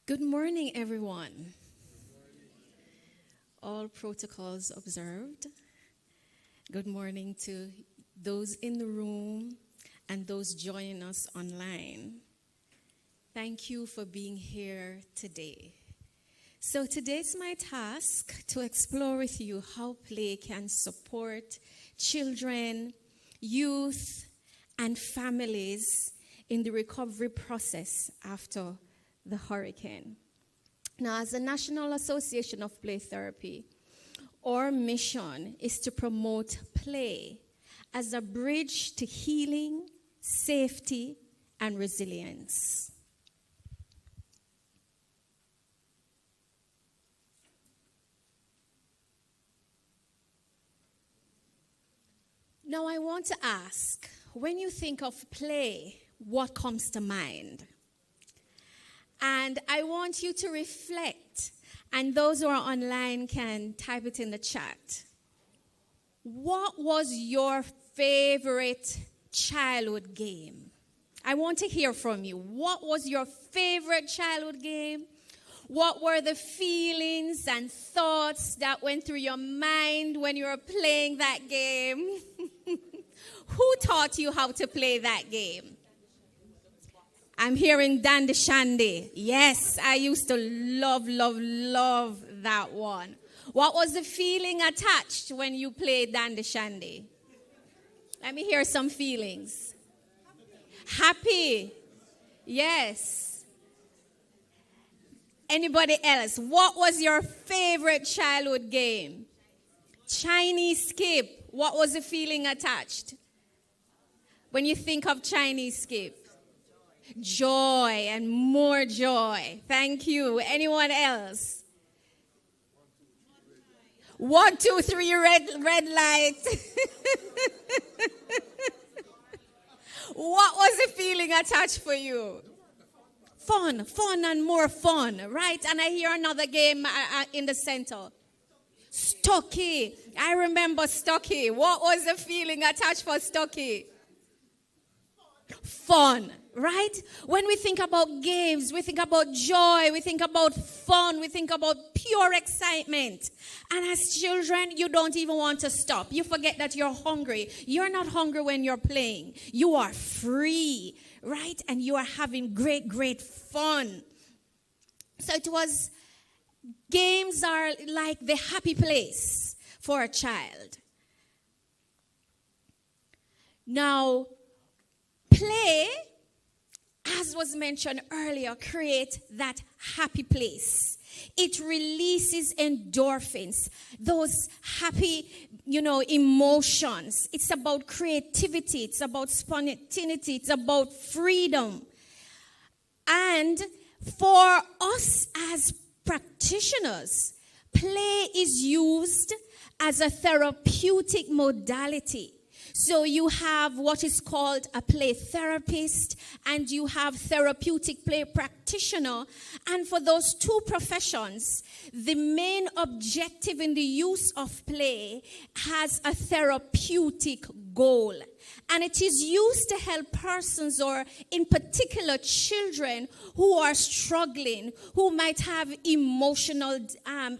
Good morning, everyone. All protocols observed. Good morning to those in the room and those joining us online. Thank you for being here today. So today's my task to explore with you how play can support children, youth, and families in the recovery process after the hurricane. Now, as the National Association of Play Therapy, our mission is to promote play as a bridge to healing, safety, and resilience. Now, I want to ask, when you think of play, what comes to mind? And I want you to reflect, and those who are online can type it in the chat. What was your favorite childhood game? I want to hear from you. What was your favorite childhood game? What were the feelings and thoughts that went through your mind when you were playing that game? Who taught you how to play that game? I'm hearing Dandy Shandy. Yes, I used to love that one. What was the feeling attached when you played Dandy Shandy? Let me hear some feelings. Happy. Yes. Anybody else? What was your favorite childhood game? Chinese skip. What was the feeling attached? when you think of Chinese skip? Joy and more joy. Thank you. Anyone else? 1, 2, 3, red light. What was the feeling attached for you? Fun and more fun, right? And I hear another game in the center. Stocky. I remember Stocky. What was the feeling attached for Stocky? Fun, right? When we think about games, we think about joy, we think about fun, we think about pure excitement. And as children, you don't even want to stop. You forget that you're hungry. You're not hungry when you're playing. You are free, right? And you are having great fun. So it was, games are like the happy place for a child. Now, play, as was mentioned earlier, create that happy place. It releases endorphins, those happy, emotions. It's about creativity. It's about spontaneity. It's about freedom. And for us as practitioners, play is used as a therapeutic modality. So you have what is called a play therapist, and you have therapeutic play practitioner. And for those two professions, the main objective in the use of play has a therapeutic goal. And it is used to help persons, or in particular children, who are struggling, who might have emotional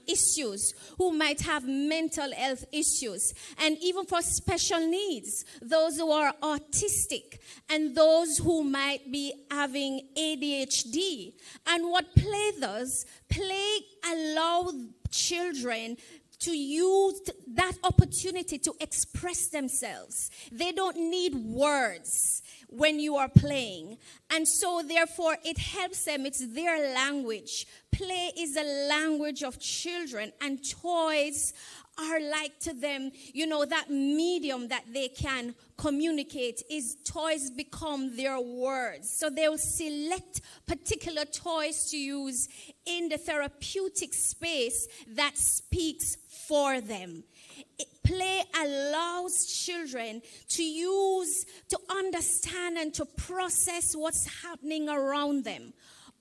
issues, who might have mental health issues, and even for special needs, those who are autistic, and those who might be having ADHD. And what play does, play allows children to use that opportunity to express themselves. They don't need words when you are playing. And so therefore it helps them. It's their language. Play is a language of children, and toys are like to them, that medium that they can communicate. Is toys become their words. So they will select particular toys to use in the therapeutic space that speaks for them. Play allows children to understand and to process what's happening around them.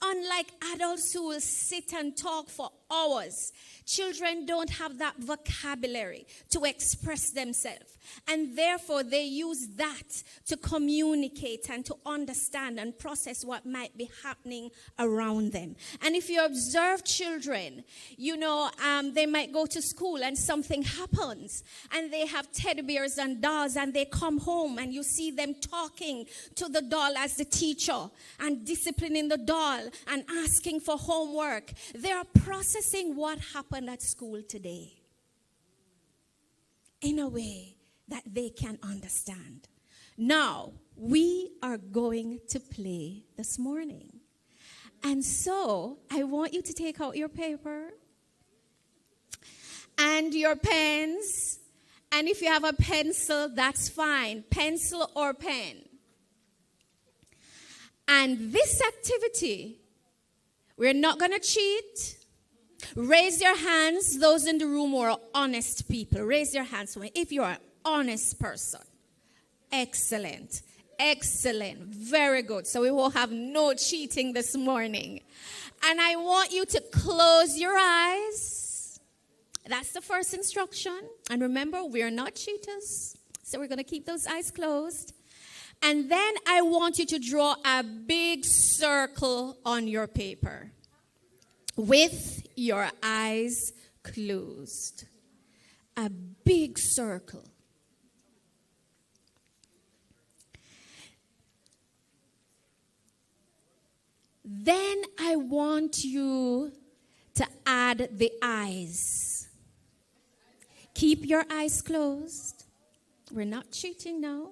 Unlike adults who will sit and talk for hours, children don't have that vocabulary to express themselves. And therefore, they use that to communicate and to understand and process what might be happening around them. And if you observe children, they might go to school and something happens. And they have teddy bears and dolls, and they come home and you see them talking to the doll as the teacher and disciplining the doll and asking for homework. They are processing what happened at school today in a way that they can understand. Now, we are going to play this morning. And so, I want you to take out your paper and your pens. And if you have a pencil, that's fine. Pencil or pen. And this activity, we're not going to cheat. Raise your hands, those in the room who are honest people. Raise your hands for me if you're an honest person. Excellent. Excellent. Very good. So we will have no cheating this morning. And I want you to close your eyes. That's the first instruction. And remember, we're not cheaters. So we're going to keep those eyes closed. And then I want you to draw a big circle on your paper with your eyes closed. A big circle. Then I want you to add the eyes. Keep your eyes closed. We're not cheating now.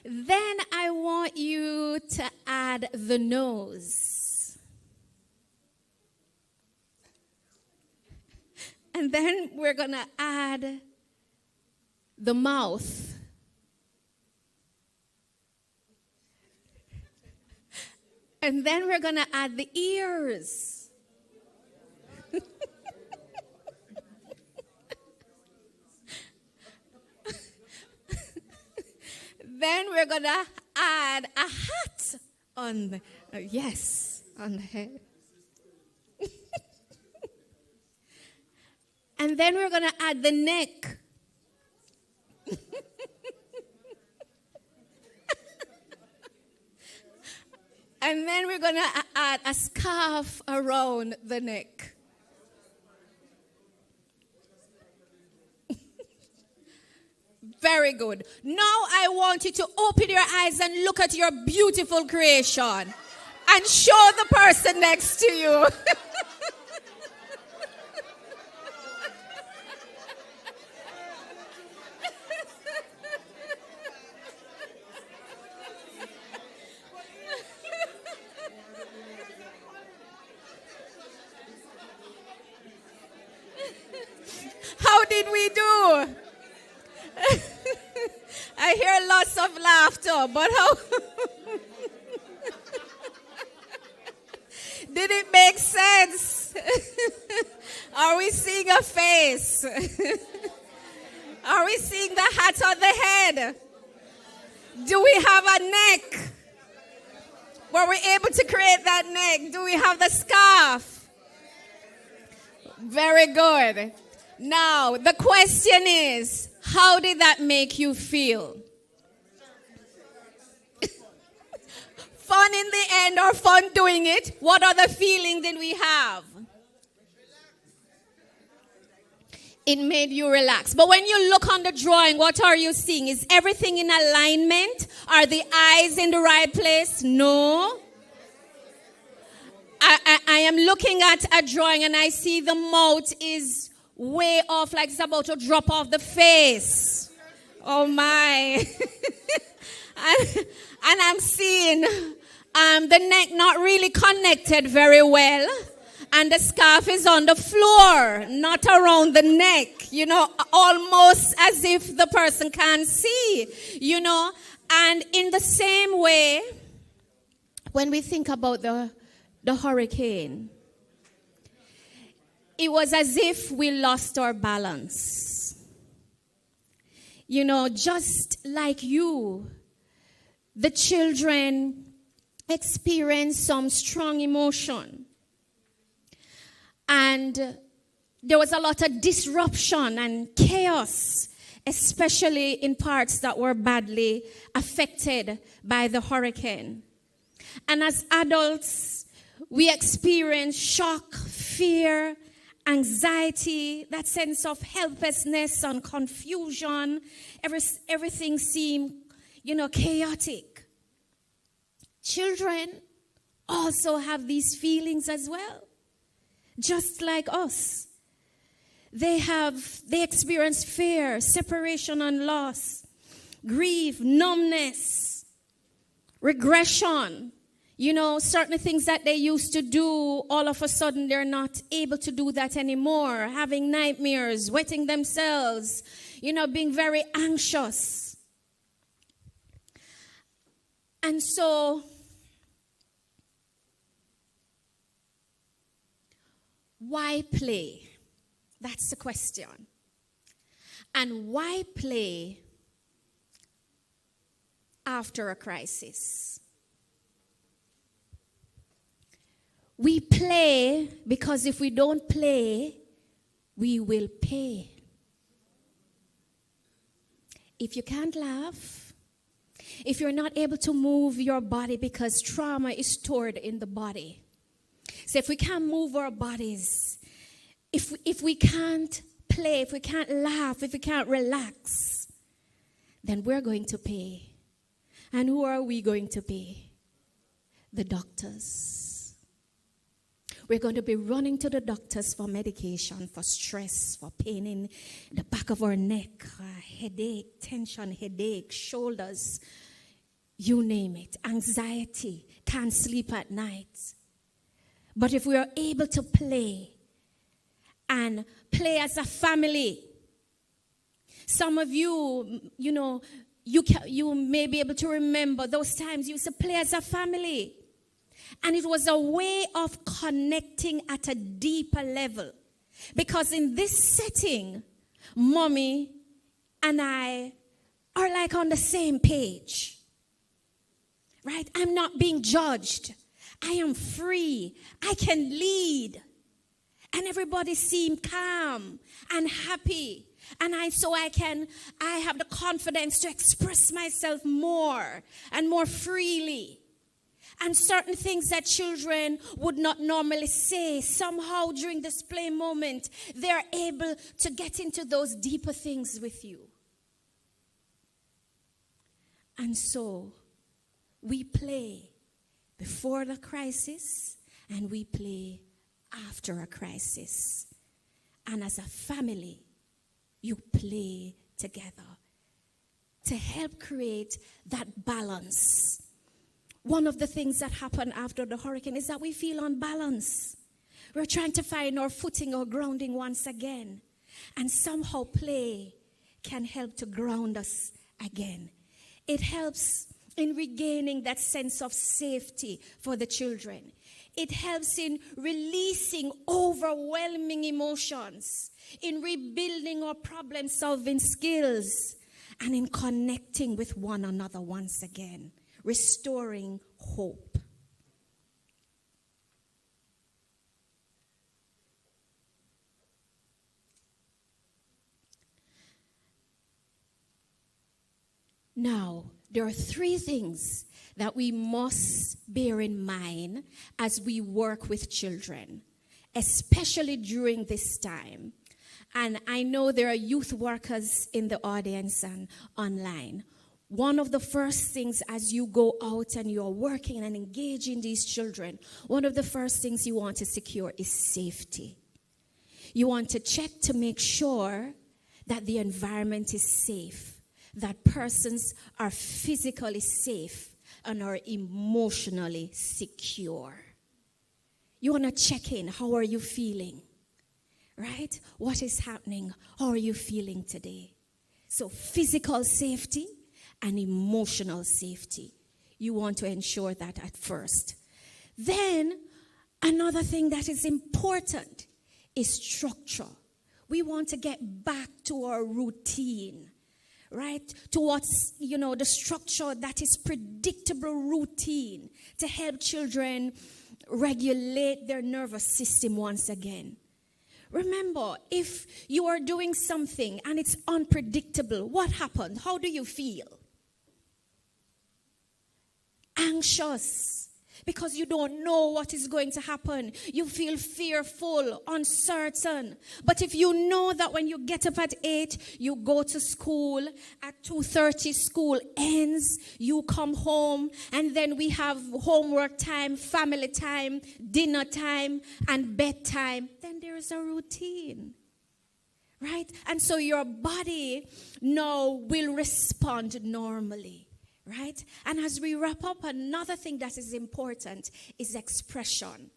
Then I want you to add the nose. And then we're going to add the mouth. And then we're going to add the ears. Then we're going to add a hat on the, on the head. And then we're going to add the neck. And then we're going to add a scarf around the neck. Very good. Now I want you to open your eyes and look at your beautiful creation and show the person next to you. How did we do? I hear lots of laughter, but how? Did it make sense? Are we seeing a face? Are we seeing the hat on the head? Do we have a neck? Were we able to create that neck? Do we have the scarf? Very good. Now, the question is, how did that make you feel? Fun in the end or fun doing it? What other feeling did we have? It made you relax. But when you look on the drawing, what are you seeing? Is everything in alignment? Are the eyes in the right place? No. I am looking at a drawing and I see the mouth is way off, like it's about to drop off the face. Oh my. and I'm seeing the neck not really connected very well. And the scarf is on the floor, not around the neck, you know, almost as if the person can't see, you know. And in the same way, when we think about the hurricane, it was as if we lost our balance. You know, just like you, the children experienced some strong emotion. And there was a lot of disruption and chaos, especially in parts that were badly affected by the hurricane. And as adults, we experienced shock, fear, anxiety, that sense of helplessness and confusion. Everything seemed, you know, chaotic. Children also have these feelings as well. Just like us. They experience fear, separation and loss, grief, numbness, regression. You know, certain things that they used to do, all of a sudden they're not able to do that anymore. Having nightmares, wetting themselves, you know, being very anxious. And so, why play? That's the question. And why play after a crisis? We play because if we don't play, we will pay. If you can't laugh, if you're not able to move your body because trauma is stored in the body. So if we can't move our bodies, if we can't play, if we can't laugh, if we can't relax, then we're going to pay. And who are we going to pay? The doctors. We're going to be running to the doctors for medication, for stress, for pain in the back of our neck, headache, tension, headache, shoulders, you name it, anxiety, can't sleep at night. But if we are able to play and play as a family, some of you, you know, you may be able to remember those times you used to play as a family. And it was a way of connecting at a deeper level. Because in this setting, mommy and I are like on the same page. Right? I'm not being judged. I am free. I can lead. And everybody seemed calm and happy. And I have the confidence to express myself more and more freely. And certain things that children would not normally say, somehow during this play moment, they're able to get into those deeper things with you. And so, we play before the crisis and we play after a crisis. And as a family, you play together to help create that balance. One of the things that happened after the hurricane is that we feel unbalanced. We're trying to find our footing or grounding once again. And somehow play can help to ground us again. It helps in regaining that sense of safety for the children. It helps in releasing overwhelming emotions, in rebuilding our problem-solving skills, and in connecting with one another once again, restoring hope. Now, there are three things that we must bear in mind as we work with children, especially during this time. And I know there are youth workers in the audience and online. One of the first things as you go out and you're working and engaging these children, one of the first things you want to secure is safety. You want to check to make sure that the environment is safe, that persons are physically safe and are emotionally secure. You want to check in. How are you feeling? Right? What is happening? How are you feeling today? So physical safety and emotional safety. You want to ensure that at first. Then another thing that is important is structure. We want to get back to our routine. Right? To what's, the structure that is predictable routine to help children regulate their nervous system once again. Remember, if you are doing something and it's unpredictable, what happened? How do you feel? Anxious. Because you don't know what is going to happen. You feel fearful, uncertain. But if you know that when you get up at 8, you go to school, at 2:30 school ends, you come home, and then we have homework time, family time, dinner time, and bedtime, then there is a routine. Right? And so your body now will respond normally. Right? And as we wrap up, another thing that is important is expression.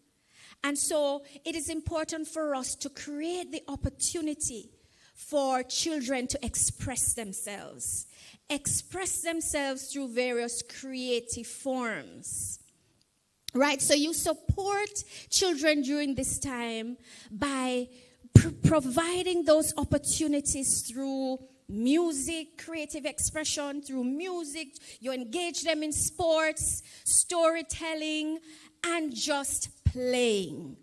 And so it is important for us to create the opportunity for children to express themselves. Express themselves through various creative forms. Right? So you support children during this time by providing those opportunities through music, creative expression. Through music, you engage them in sports, storytelling, and just playing.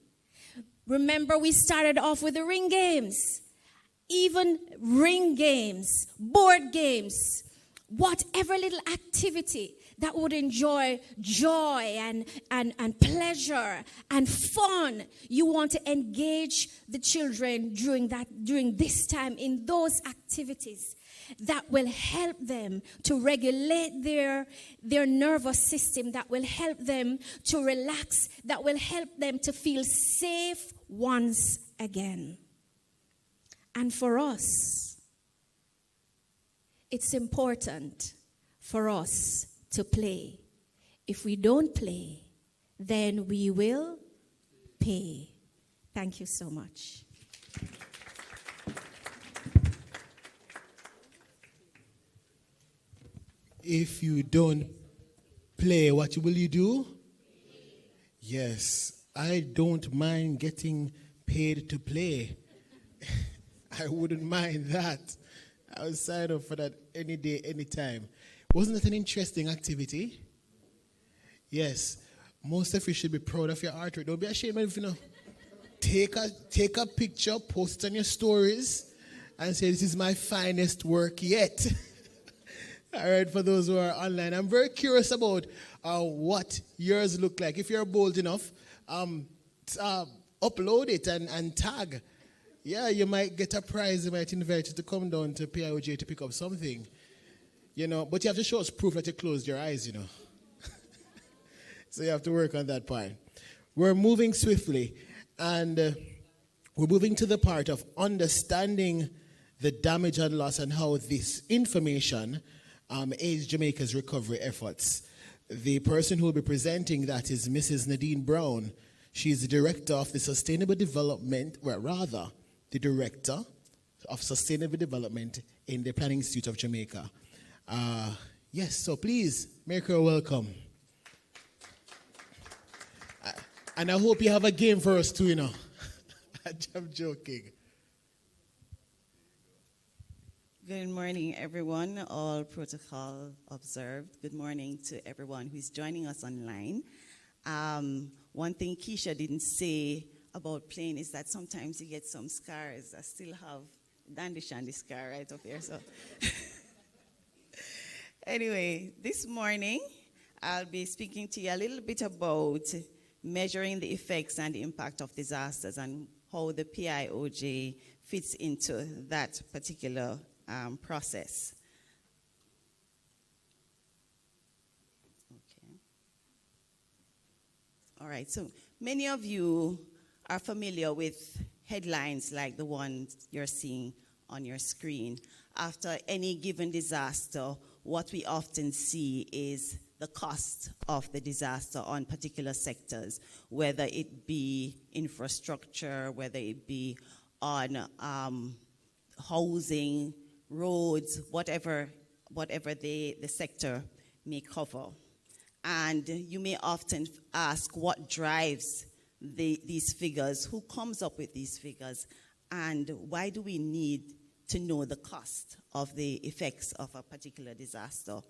Remember, we started off with the ring games. Even ring games, board games, whatever little activity that would enjoy joy and pleasure and fun. You want to engage the children during this time in those activities that will help them to regulate their nervous system, that will help them to relax, that will help them to feel safe once again. And for us, it's important for us to play. If we don't play, then we will pay. Thank you so much. If you don't play, what will you do? Yes, I don't mind getting paid to play. I wouldn't mind that. I would sign up for that any day, any time. Wasn't that an interesting activity? Yes. Most of you should be proud of your artwork. Don't be ashamed of it, Take a picture, post it on your stories, and say, this is my finest work yet. All right, for those who are online. I'm very curious about what yours look like. If you're bold enough, upload it and tag. Yeah, you might get a prize. They might invite you to come down to PIOJ to pick up something. But you have to show us proof that you closed your eyes, So you have to work on that part. We're moving swiftly, and we're moving to the part of understanding the damage and loss and how this information aids Jamaica's recovery efforts. The person who will be presenting that is Mrs. Nadine Brown. She's the Director of the Sustainable Development, the Director of Sustainable Development in the Planning Institute of Jamaica. Yes, so please make her welcome. And I hope you have a game for us too, I'm joking. Good morning, everyone. All protocol observed. Good morning to everyone who is joining us online. One thing Keisha didn't say about playing is that sometimes you get some scars. I still have Dandy Shandy scar right up here. So, anyway, this morning I'll be speaking to you a little bit about measuring the effects and the impact of disasters and how the PIOJ fits into that particular process. Okay. All right, so many of you are familiar with headlines like the ones you're seeing on your screen. After any given disaster, what we often see is the cost of the disaster on particular sectors, whether it be infrastructure, whether it be on housing, roads, whatever the sector may cover. And you may often ask what drives these figures, who comes up with these figures, and why do we need to know the cost of the effects of a particular disaster?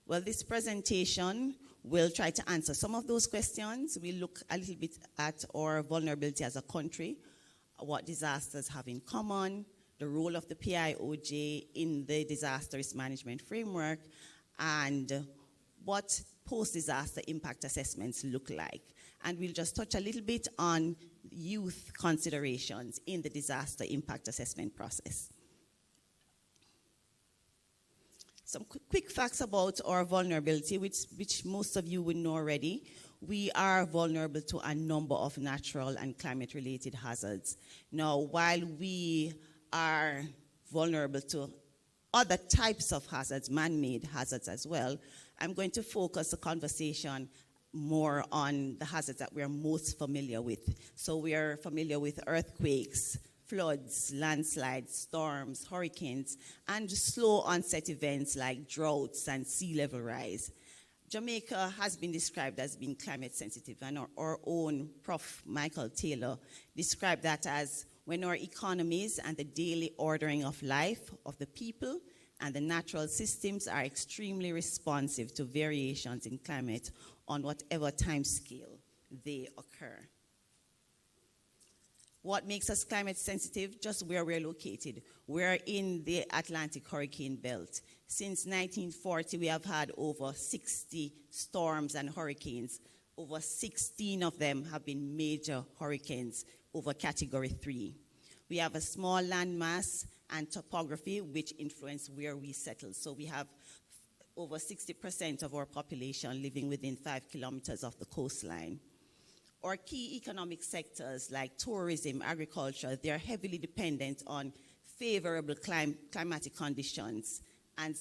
Well, this presentation will try to answer some of those questions. We look a little bit at our vulnerability as a country, what disasters have in common, the role of the PIOJ in the disaster risk management framework, and what post-disaster impact assessments look like. And we'll just touch a little bit on youth considerations in the disaster impact assessment process. Some quick facts about our vulnerability, which most of you would know already. We are vulnerable to a number of natural and climate-related hazards. Now, while we are vulnerable to other types of hazards, man-made hazards as well, I'm going to focus the conversation more on the hazards that we're most familiar with. So we are familiar with earthquakes, floods, landslides, storms, hurricanes, and slow onset events like droughts and sea level rise. Jamaica has been described as being climate sensitive, and our own Prof. Michael Taylor described that as when our economies and the daily ordering of life of the people and the natural systems are extremely responsive to variations in climate on whatever time scale they occur. What makes us climate sensitive? Just where we're located. We're in the Atlantic hurricane belt. Since 1940, we have had over 60 storms and hurricanes. Over 16 of them have been major hurricanes over Category 3. We have a small landmass and topography which influence where we settle. So we have over 60% of our population living within 5 kilometers of the coastline. Our key economic sectors like tourism, agriculture, they are heavily dependent on favorable climatic conditions, and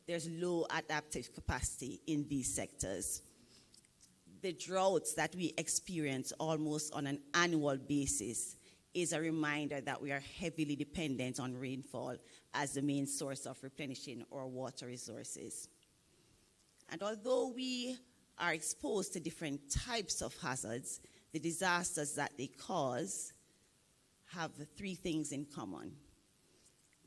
there's low adaptive capacity in these sectors. The droughts that we experience almost on an annual basis is a reminder that we are heavily dependent on rainfall as the main source of replenishing our water resources. And although we are exposed to different types of hazards, the disasters that they cause have three things in common.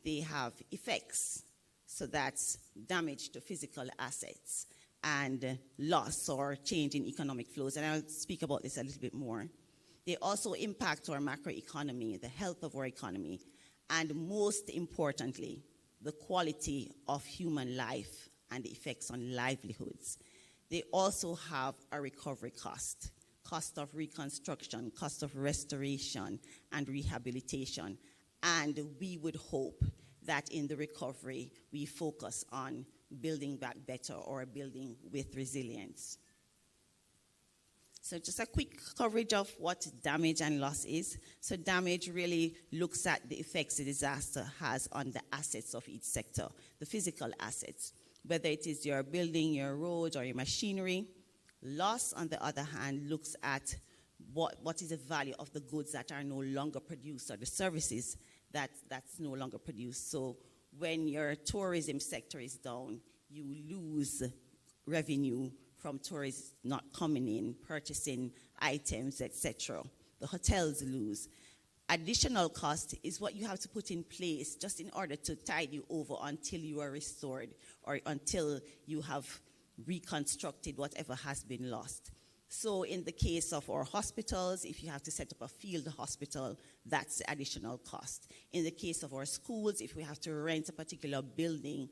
They have effects, so that's damage to physical assets and loss or change in economic flows, and I'll speak about this a little bit more. They also impact our macroeconomy, the health of our economy, and most importantly, the quality of human life and the effects on livelihoods. They also have a recovery cost, cost of reconstruction, cost of restoration and rehabilitation. And we would hope that in the recovery, we focus on building back better or building with resilience. So just a quick coverage of what damage and loss is. So damage really looks at the effects the disaster has on the assets of each sector, the physical assets, whether it is your building, your roads, or your machinery. Loss, on the other hand, looks at what is the value of the goods that are no longer produced or the services that's no longer produced. So when your tourism sector is down, you lose revenue from tourists not coming in, purchasing items, etc. The hotels lose. Additional cost is what you have to put in place just in order to tide you over until you are restored or until you have reconstructed whatever has been lost. So in the case of our hospitals, if you have to set up a field hospital, that's the additional cost. In the case of our schools, if we have to rent a particular building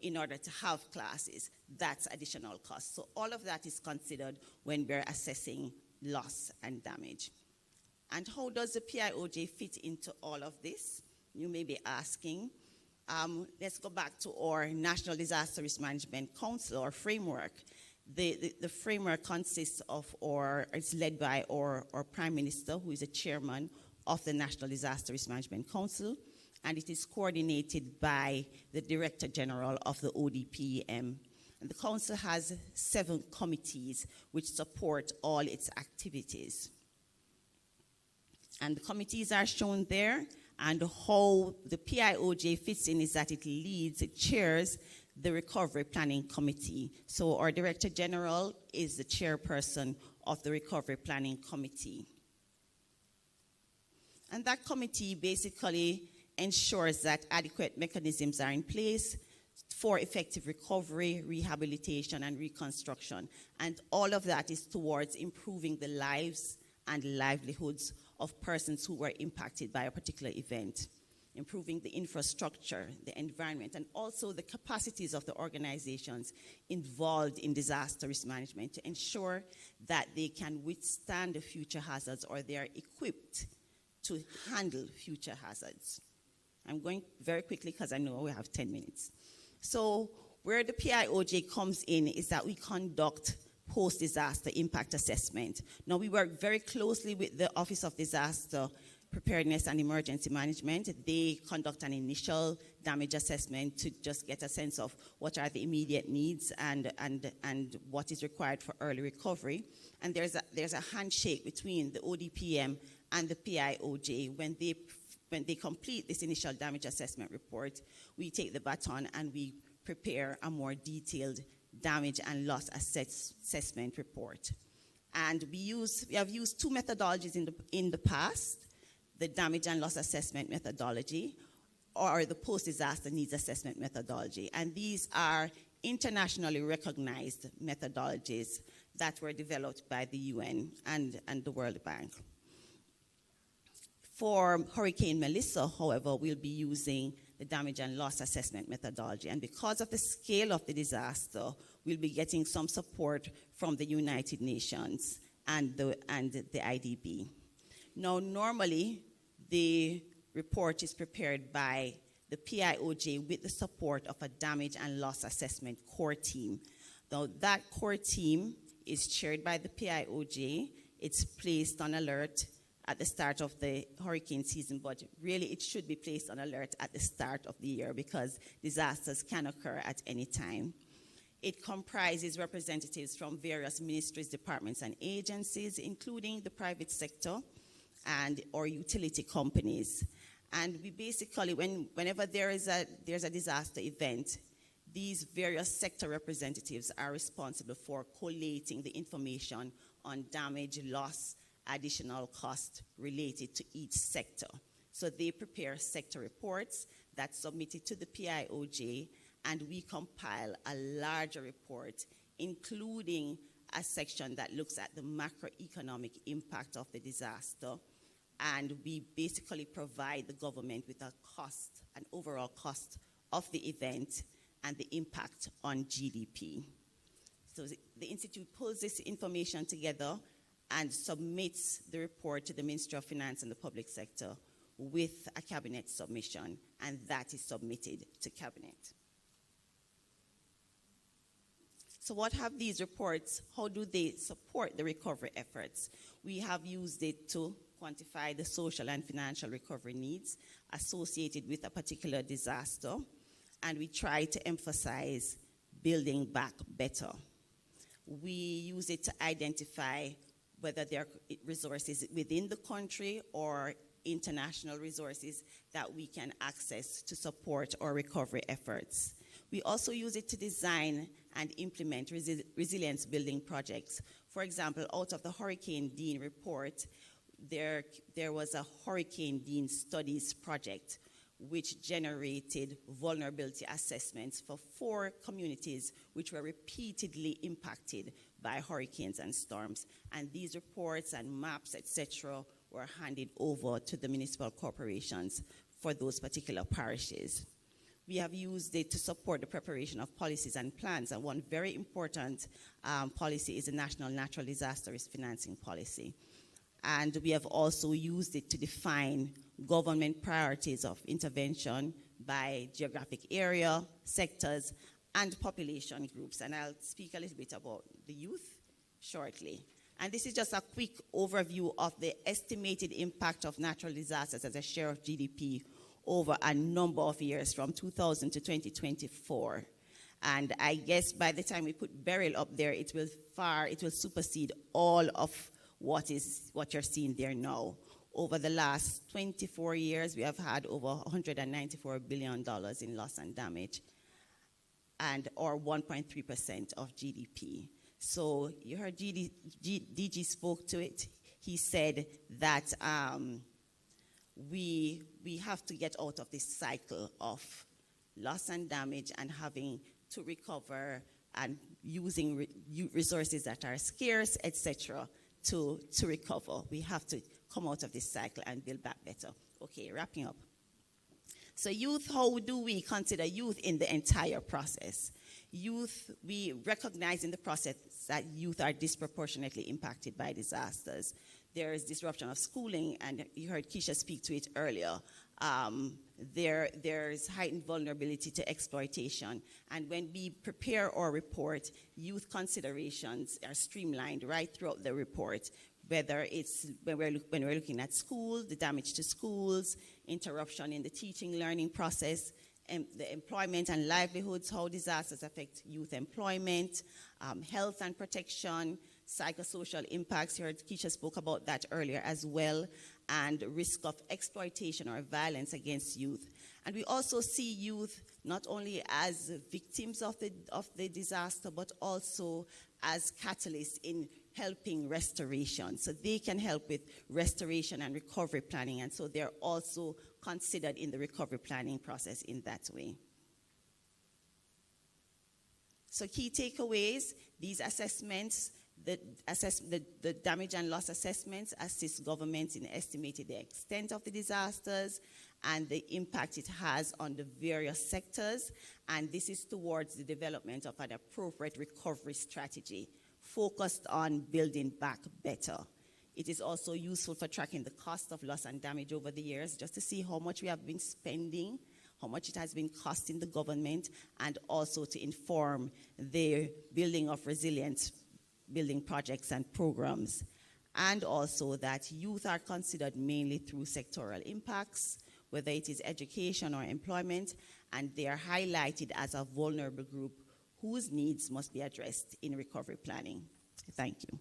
in order to have classes, that's additional cost. So all of that is considered when we're assessing loss and damage. And how does the PIOJ fit into all of this? You may be asking. Let's go back to our National Disaster Risk Management Council, or framework. The framework consists of, it's led by our Prime Minister, who is the chairman of the National Disaster Risk Management Council, and it is coordinated by the Director General of the ODPM. And the council has 7 committees which support all its activities. And the committees are shown there, and how the PIOJ fits in is that it chairs the Recovery Planning Committee. So our Director General is the chairperson of the Recovery Planning Committee. And that committee basically ensures that adequate mechanisms are in place for effective recovery, rehabilitation, and reconstruction. And all of that is towards improving the lives and livelihoods of persons who were impacted by a particular event, improving the infrastructure, the environment, and also the capacities of the organizations involved in disaster risk management to ensure that they can withstand the future hazards, or they are equipped to handle future hazards. I'm going very quickly because I know we have 10 minutes. So where the PIOJ comes in is that we conduct post-disaster impact assessment. Now, we work very closely with the Office of Disaster Preparedness and Emergency Management. They conduct an initial damage assessment to just get a sense of what are the immediate needs and what is required for early recovery. And there's a handshake between the ODPM and the PIOJ. When they complete this initial damage assessment report, we take the baton and we prepare a more detailed damage and loss assessment report. And we have used 2 methodologies in the past: the damage and loss assessment methodology, or the post-disaster needs assessment methodology. And these are internationally recognized methodologies that were developed by the UN and the World Bank. For Hurricane Melissa, however, we'll be using the damage and loss assessment methodology. And because of the scale of the disaster, we'll be getting some support from the United Nations and the IDB. Now, normally, the report is prepared by the PIOJ with the support of a damage and loss assessment core team. Now, that core team is chaired by the PIOJ. It's placed on alert at the start of the hurricane season, but really it should be placed on alert at the start of the year because disasters can occur at any time. It comprises representatives from various ministries, departments, and agencies, including the private sector or utility companies. And we basically, whenever there's a disaster event, These various sector representatives are responsible for collating the information on damage, loss, additional cost related to each sector. So they prepare sector reports that's submitted to the PIOJ, and we compile a larger report, including a section that looks at the macroeconomic impact of the disaster, and we basically provide the government with a cost, an overall cost of the event and the impact on GDP. So the Institute pulls this information together and submits the report to the Ministry of Finance and the public sector with a cabinet submission, and that is submitted to cabinet. So what have these reports, how do they support the recovery efforts? We have used it to quantify the social and financial recovery needs associated with a particular disaster, and we try to emphasize building back better. We use it to identify whether there are resources within the country or international resources that we can access to support our recovery efforts. We also use it to design and implement resilience building projects. For example, out of the Hurricane Dean report, there was a Hurricane Dean Studies project which generated vulnerability assessments for 4 communities which were repeatedly impacted by hurricanes and storms. And these reports and maps, etc., were handed over to the municipal corporations for those particular parishes. We have used it to support the preparation of policies and plans, and one very important policy is the National Natural Disaster Risk Financing Policy. And we have also used it to define government priorities of intervention by geographic area, sectors, and population groups. And I'll speak a little bit about the youth shortly. And this is just a quick overview of the estimated impact of natural disasters as a share of GDP over a number of years from 2000 to 2024. And I guess by the time we put Beryl up there, it will supersede all of what you're seeing there now. Over the last 24 years, we have had over $194 billion in loss and damage, or 1.3% of GDP. So you heard DG spoke to it. He said that we have to get out of this cycle of loss and damage and having to recover and using resources that are scarce, etc., to recover. We have to come out of this cycle and build back better. Okay, wrapping up. So youth, how do we consider youth in the entire process? Youth, we recognize in the process that youth are disproportionately impacted by disasters. There is disruption of schooling, and you heard Keisha speak to it earlier. There's heightened vulnerability to exploitation. And when we prepare our report, youth considerations are streamlined right throughout the report, whether it's when we're looking at schools, the damage to schools, interruption in the teaching learning process, and the employment and livelihoods, how disasters affect youth employment, health and protection, psychosocial impacts. You heard Keisha spoke about that earlier as well, and risk of exploitation or violence against youth. And we also see youth not only as victims of the disaster, but also as catalysts in helping restoration. So they can help with restoration and recovery planning, and so they're also considered in the recovery planning process in that way. So key takeaways, these assessments, the damage and loss assessments assist governments in estimating the extent of the disasters and the impact it has on the various sectors, and this is towards the development of an appropriate recovery strategy focused on building back better. It is also useful for tracking the cost of loss and damage over the years, just to see how much we have been spending, how much it has been costing the government, and also to inform the building of resilience building projects and programs. And also that youth are considered mainly through sectoral impacts, whether it is education or employment, and they are highlighted as a vulnerable group whose needs must be addressed in recovery planning. Thank you.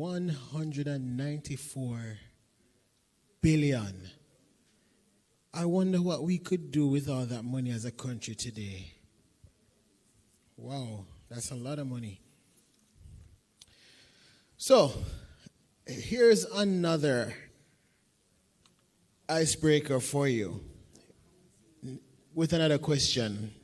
194 billion. I wonder what we could do with all that money as a country today. Wow, that's a lot of money. So, here's another icebreaker for you with another question.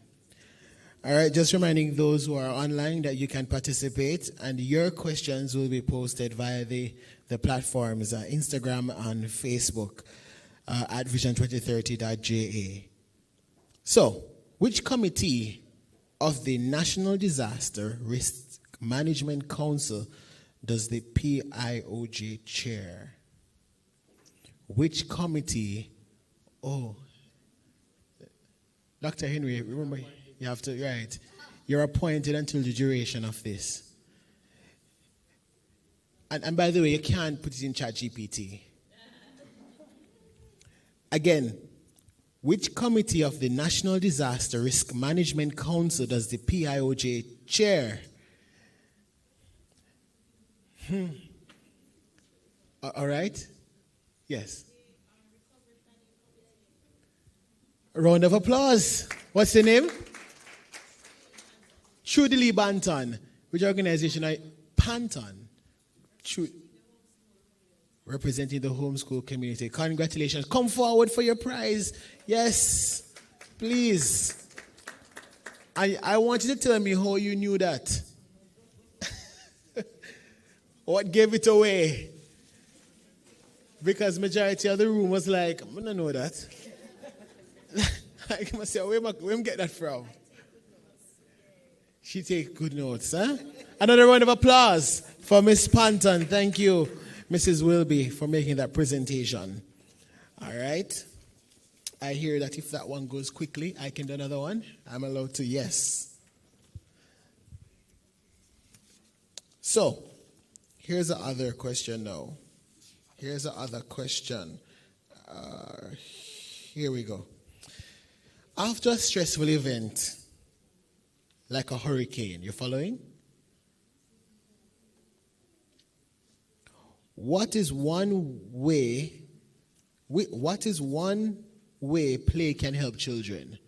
All right, just reminding those who are online that you can participate, and your questions will be posted via the platforms, Instagram and Facebook, at vision2030.ja. So, which committee of the National Disaster Risk Management Council does the PIOJ chair? Which committee? Oh, Dr. Henry, remember, you have to, right. You're appointed until the duration of this. And by the way, you can't put it in ChatGPT. Again, which committee of the National Disaster Risk Management Council does the PIOJ chair? All right? Yes. A round of applause. What's the name? Trudy Lee Banton. Which organization? Panton. Representing the homeschool community. Congratulations. Come forward for your prize. Yes. Please. I want you to tell me how you knew that. What gave it away? Because majority of the room was like, I don't know that. I must say, where am get that from? She take good notes, huh? Another round of applause for Miss Panton. Thank you, Mrs. Wilby, for making that presentation. All right. I hear that if that one goes quickly, I can do another one. I'm allowed to, yes. So, here's the other question now. Here's the other question. Here we go. After a stressful event, like a hurricane, you following? What is one way play can help children?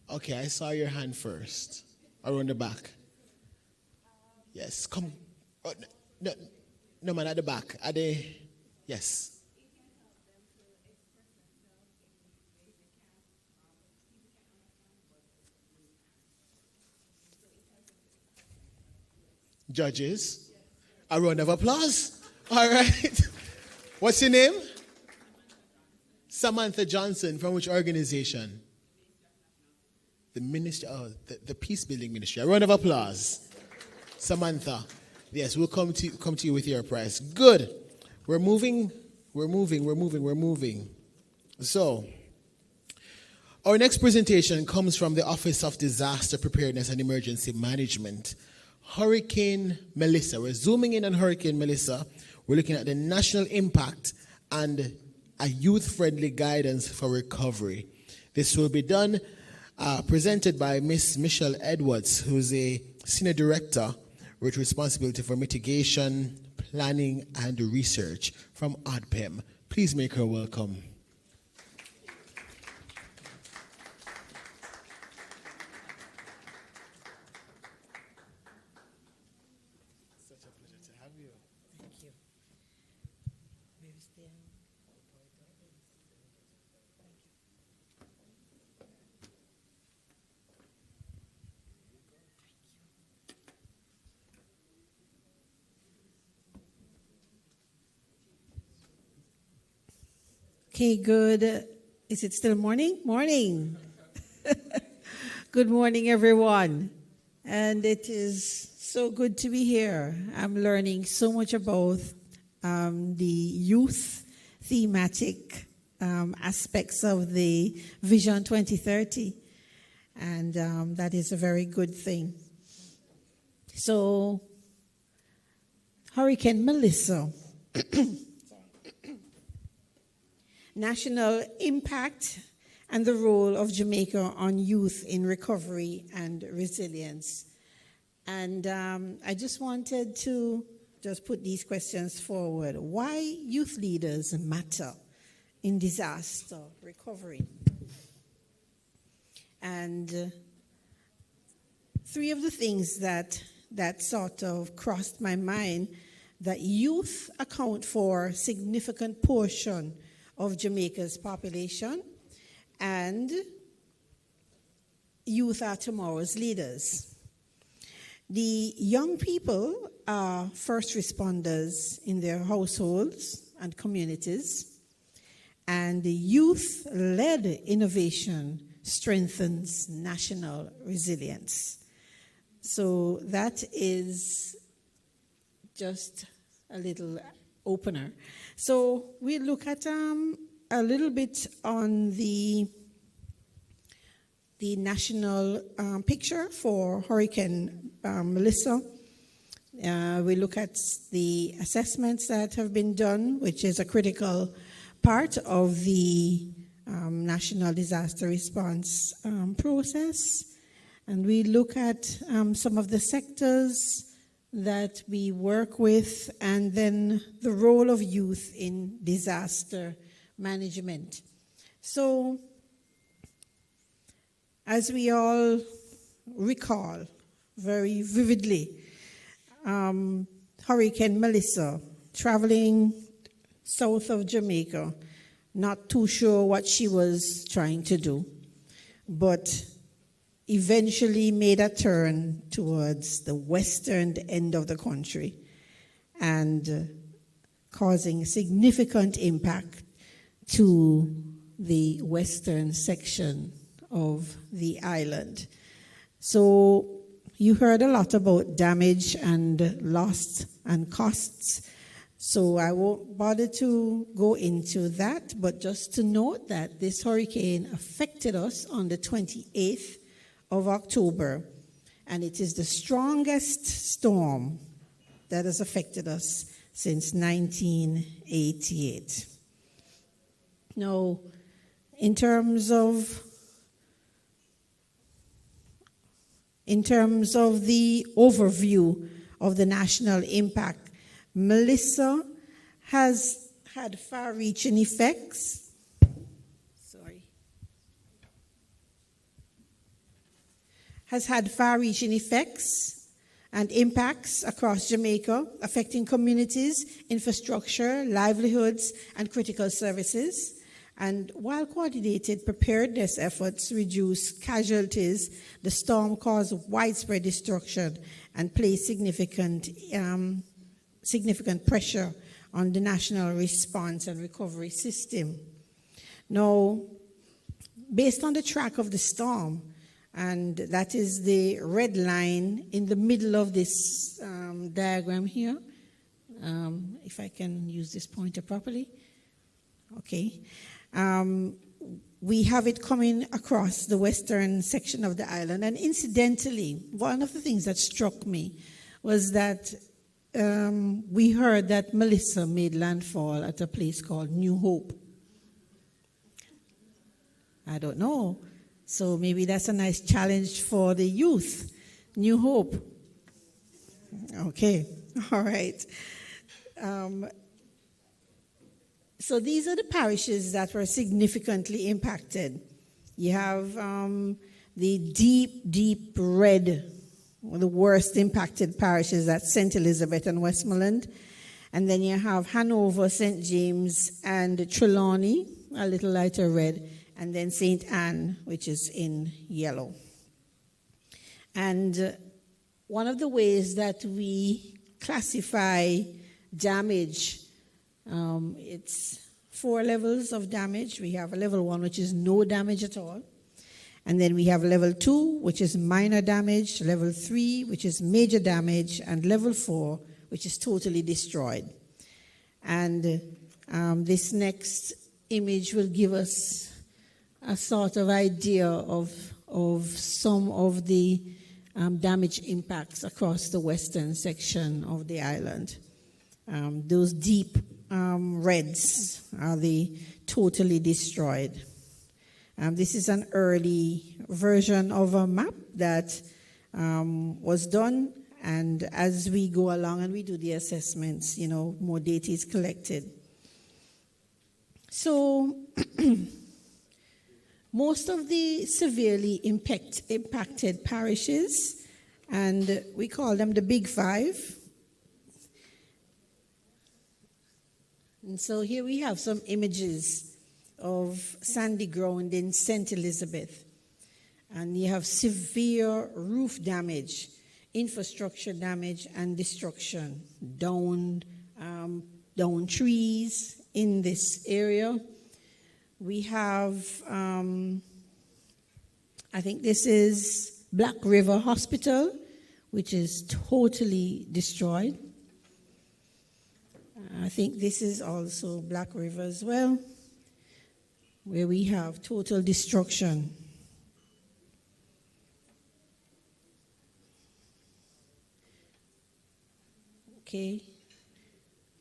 Okay, I saw your hand first. Around the back. Yes, come. Oh, no, man, at the back. Yes. Judges, a round of applause. All right. What's your name? Samantha Johnson. From which organization? The ministry. Oh, the Peace Building Ministry. A round of applause. Samantha. Yes, we'll come to you with your prize. Good. We're moving. So, our next presentation comes from the Office of Disaster Preparedness and Emergency Management. Hurricane Melissa. We're zooming in on Hurricane Melissa. We're looking at the national impact and a youth-friendly guidance for recovery. This will be done, presented by Miss Michelle Edwards, who's a senior director with responsibility for mitigation, planning, and research from ODPEM. Please make her welcome. Okay, good. Is it still morning? Morning. Good morning, everyone. And it is so good to be here. I'm learning so much about the youth thematic aspects of the Vision 2030. And that is a very good thing. So, Hurricane Melissa. National impact and the role of Jamaica on youth in recovery and resilience. And I just wanted to just put these questions forward. Why youth leaders matter in disaster recovery? And three of the things that sort of crossed my mind, that youth account for a significant portion of Jamaica's population, and youth are tomorrow's leaders. The young people are first responders in their households and communities, and the youth-led innovation strengthens national resilience. So that is just a little opener. So we look at a little bit on the national picture for Hurricane Melissa. We look at the assessments that have been done, which is a critical part of the national disaster response process. And we look at some of the sectors that we work with, and then the role of youth in disaster management. So, as we all recall very vividly, Hurricane Melissa, traveling south of Jamaica, not too sure what she was trying to do, but eventually made a turn towards the western end of the country and causing significant impact to the western section of the island. So you heard a lot about damage and loss and costs. So I won't bother to go into that, but just to note that this hurricane affected us on the 28th of October, and it is the strongest storm that has affected us since 1988. Now, in terms of the overview of the national impact, Melissa has had far-reaching effects. Has had far-reaching effects and impacts across Jamaica, affecting communities, infrastructure, livelihoods, and critical services. And while coordinated preparedness efforts reduce casualties, the storm caused widespread destruction and placed significant pressure on the national response and recovery system. Now, based on the track of the storm, and that is the red line in the middle of this diagram here, if I can use this pointer properly. Okay. We have it coming across the western section of the island. And incidentally, one of the things that struck me was that we heard that Melissa made landfall at a place called New Hope. I don't know. So maybe that's a nice challenge for the youth. New Hope. Okay. All right. So these are the parishes that were significantly impacted. You have the deep red, the worst impacted parishes at St. Elizabeth and Westmoreland. And then you have Hanover, St. James, and Trelawney, a little lighter red, and then St. Anne, which is in yellow. And one of the ways that we classify damage, it's 4 levels of damage. We have a level 1, which is no damage at all. And then we have level 2, which is minor damage, level 3, which is major damage, and level 4, which is totally destroyed. And this next image will give us a sort of idea of some of the damage impacts across the western section of the island. Those deep reds are the totally destroyed. This is an early version of a map that was done, And as we go along and we do the assessments, more data is collected. So most of the severely impacted parishes, and we call them the Big Five. And so here we have some images of sandy ground in St. Elizabeth. And you have severe roof damage, infrastructure damage, and destruction. Down trees in this area. We have, I think this is Black River Hospital, which is totally destroyed. I think this is also Black River as well, where we have total destruction. Okay,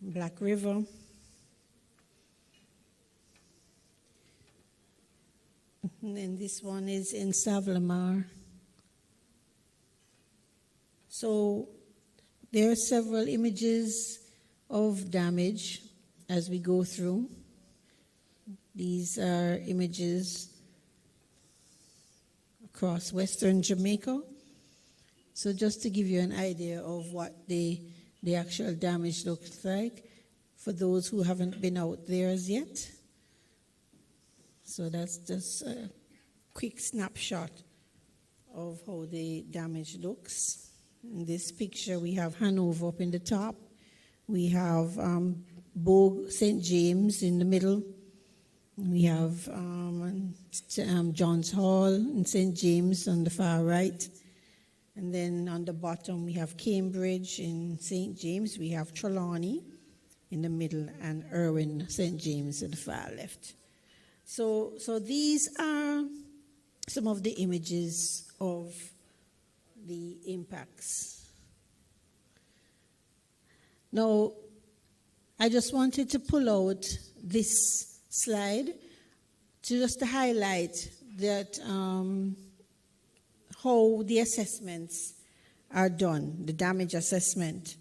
Black River. And then this one is in Savlamar. So there are several images of damage as we go through. These are images across Western Jamaica. So just to give you an idea of what the actual damage looks like for those who haven't been out there as yet. So that's just a quick snapshot of how the damage looks. In this picture, we have Hanover up in the top. We have Bogue St. James in the middle. We have John's Hall and St. James on the far right. And then on the bottom, we have Cambridge in St. James. We have Trelawney in the middle and Irwin St. James at the far left. So these are some of the images of the impacts. Now, I just wanted to pull out this slide just to highlight that how the assessments are done, the damage assessment.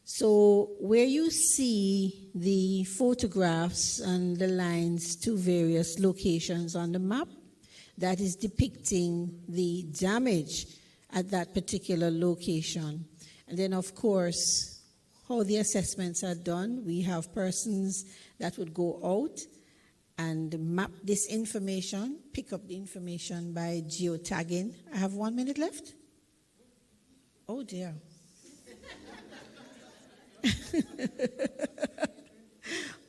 So where you see the photographs and the lines to various locations on the map, that is depicting the damage at that particular location. And then, of course, how the assessments are done. We have persons that would go out and map this information, pick up the information by geotagging. I have 1 minute left. Oh, dear.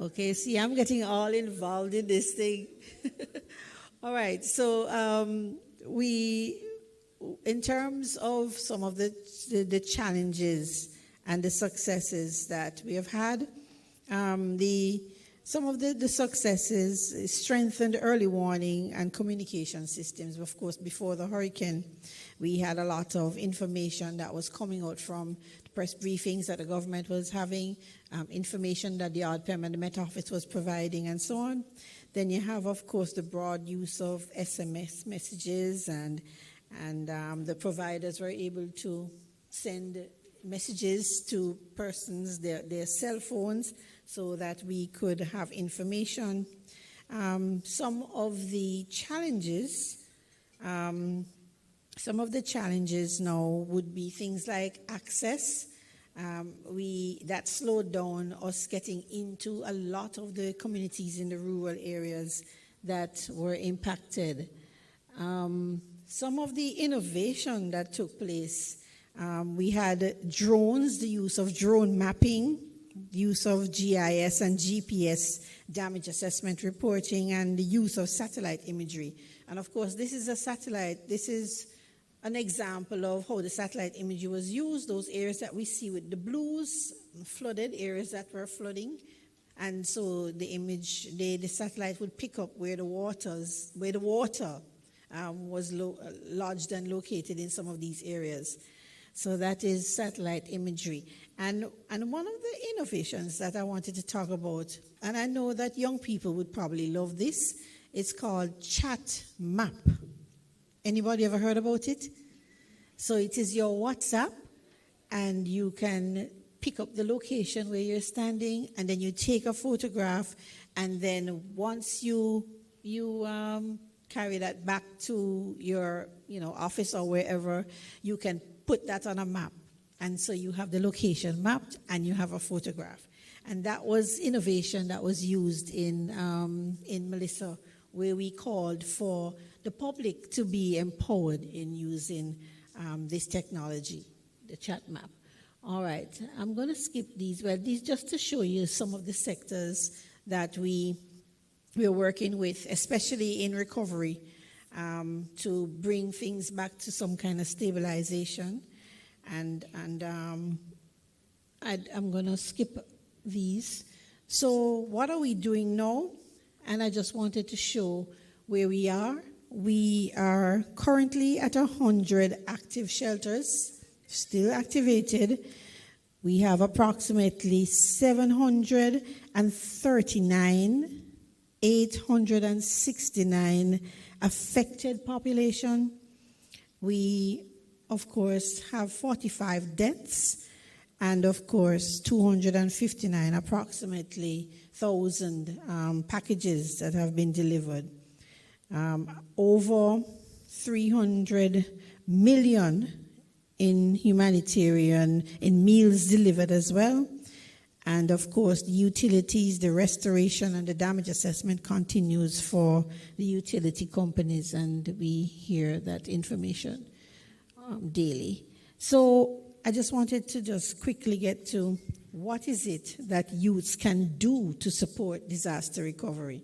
Okay, see, I'm getting all involved in this thing. All right, so in terms of some of the challenges and the successes that we have had, some of the successes strengthened early warning and communication systems. Of course, before the hurricane, we had a lot of information that was coming out from the press briefings that the government was having, information that the RPM and the Met Office was providing, and so on. Then you have, of course, the broad use of SMS messages, and the providers were able to send messages to persons, their cell phones, so that we could have information. Some of the challenges now would be things like access. That slowed down us getting into a lot of the communities in the rural areas that were impacted. Some of the innovation that took place, we had drones, the use of drone mapping, use of GIS and GPS damage assessment reporting, and the use of satellite imagery. And of course, this is an example of how the satellite imagery was used, those areas that we see with the blues, flooded areas that were flooding. And so the satellite would pick up where the water was lodged and located in some of these areas. So that is satellite imagery. And one of the innovations that I wanted to talk about, and I know that young people would probably love this, it's called Chat Map. Anybody ever heard about it? So it is your WhatsApp, and you can pick up the location where you're standing, and then you take a photograph, and then once you carry that back to your office or wherever, you can put that on a map. And so you have the location mapped and you have a photograph. And that was innovation that was used in Melissa, where we called for the public to be empowered in using this technology, the chat map. All right, I'm going to skip these. Well, these just to show you some of the sectors that we're working with, especially in recovery, to bring things back to some kind of stabilization. And I'm going to skip these. So what are we doing now? And I just wanted to show where we are. We are currently at 100 active shelters, still activated. We have approximately 869 affected population. We, of course, have 45 deaths, and of course 259 approximately 1,000 packages that have been delivered. Over 300 million in humanitarian, in meals delivered as well. And of course, the utilities, the restoration, and the damage assessment continues for the utility companies, and we hear that information daily. So I just wanted to just quickly get to what is it that youths can do to support disaster recovery.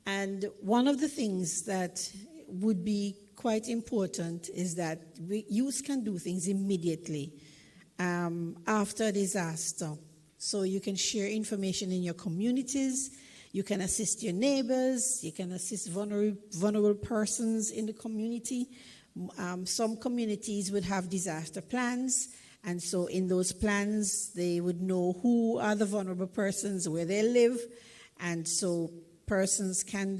And one of the things that would be quite important is that youths can do things immediately after a disaster. So you can share information in your communities, you can assist your neighbors, you can assist vulnerable persons in the community. Some communities would have disaster plans, and so in those plans they would know who are the vulnerable persons, where they live, and so persons can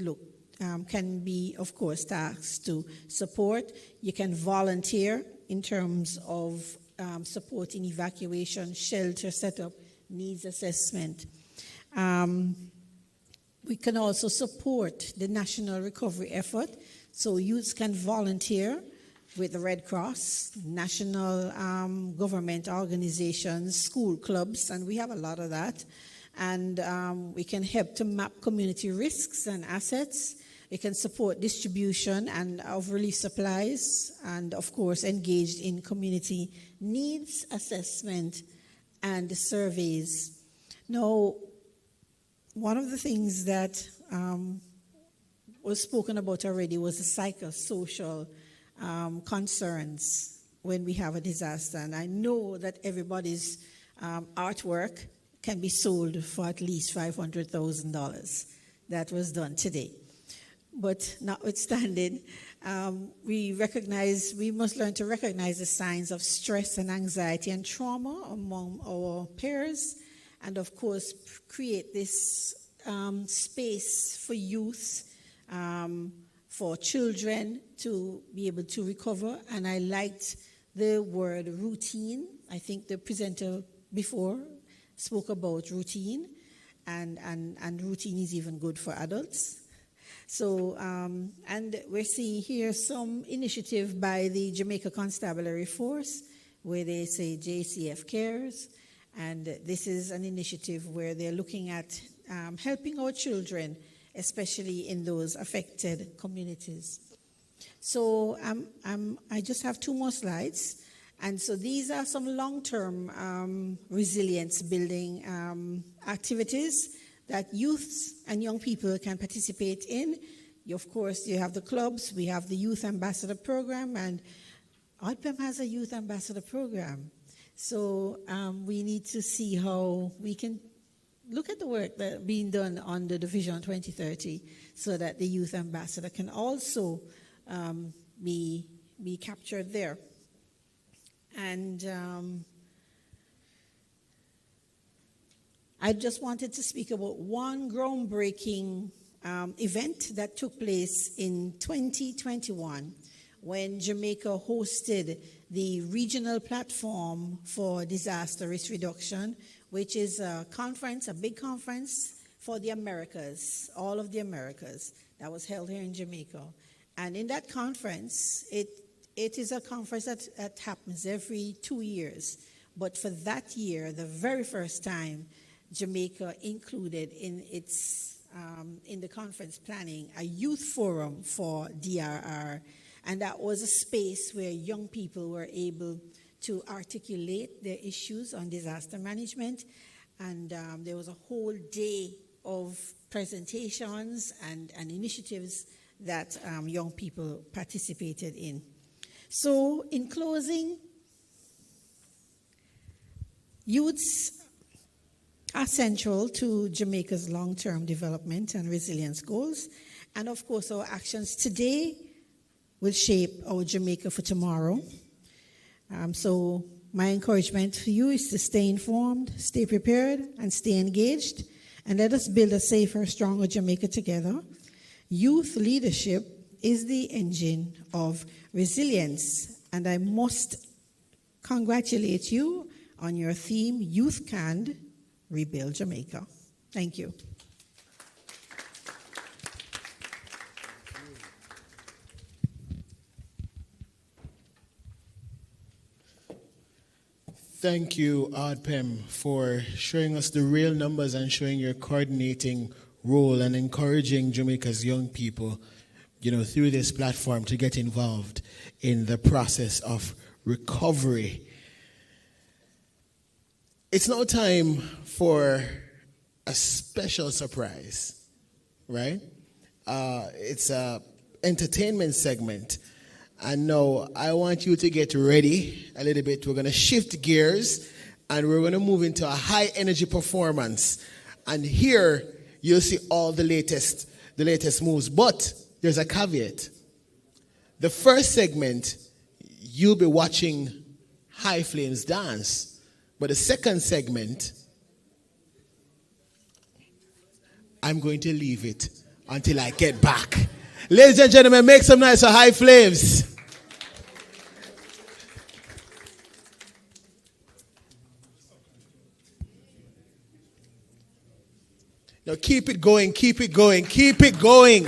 be, of course, tasked to support. You can volunteer in terms of supporting evacuation, shelter setup, needs assessment. We can also support the national recovery effort. So youths can volunteer with the Red Cross, national government organizations, school clubs, and we have a lot of that. And we can help to map community risks and assets. We can support distribution and of relief supplies, and of course engaged in community needs assessment and surveys. Now, one of the things that was spoken about already was the psychosocial concerns when we have a disaster. And I know that everybody's artwork can be sold for at least $500,000. That was done today. But notwithstanding, we must learn to recognize the signs of stress and anxiety and trauma among our peers, and of course create this space for youth, for children to be able to recover. And I liked the word routine. I think the presenter before spoke about routine, and routine is even good for adults. So, and we're seeing here some initiative by the Jamaica Constabulary Force, where they say JCF Cares, and this is an initiative where they're looking at helping our children, especially in those affected communities. So I just have 2 more slides. And so these are some long-term resilience building activities that youths and young people can participate in. Of course, you have the clubs, we have the Youth Ambassador Program, and ODPEM has a Youth Ambassador Program. So we need to see how we can look at the work that's being done under the Vision 2030 so that the Youth Ambassador can also be captured there. And I just wanted to speak about one groundbreaking event that took place in 2021, when Jamaica hosted the regional platform for disaster risk reduction, which is a conference, a big conference for the Americas, all of the Americas, that was held here in Jamaica. And in that conference, it is a conference that happens every 2 years. But for that year, the very first time, Jamaica included in its in the conference planning a youth forum for DRR, and that was a space where young people were able to articulate their issues on disaster management, and there was a whole day of presentations and initiatives that young people participated in. So, in closing, youths are central to Jamaica's long-term development and resilience goals. And of course, our actions today will shape our Jamaica for tomorrow. So my encouragement for you is to stay informed, stay prepared, and stay engaged. And let us build a safer, stronger Jamaica together. Youth leadership is the engine of resilience. And I must congratulate you on your theme, Youth Can Rebuild Jamaica. Thank you. Thank you, ADPEM, for showing us the real numbers and showing your coordinating role and encouraging Jamaica's young people, through this platform to get involved in the process of recovery. It's now time for a special surprise, right? It's an entertainment segment. And now I want you to get ready a little bit. We're going to shift gears and we're going to move into a high energy performance. And here you'll see all the latest moves. But there's a caveat. The first segment, you'll be watching High Flames dance. But the second segment, I'm going to leave it until I get back. Ladies and gentlemen, make some noise for High Flames. Now keep it going, keep it going, keep it going.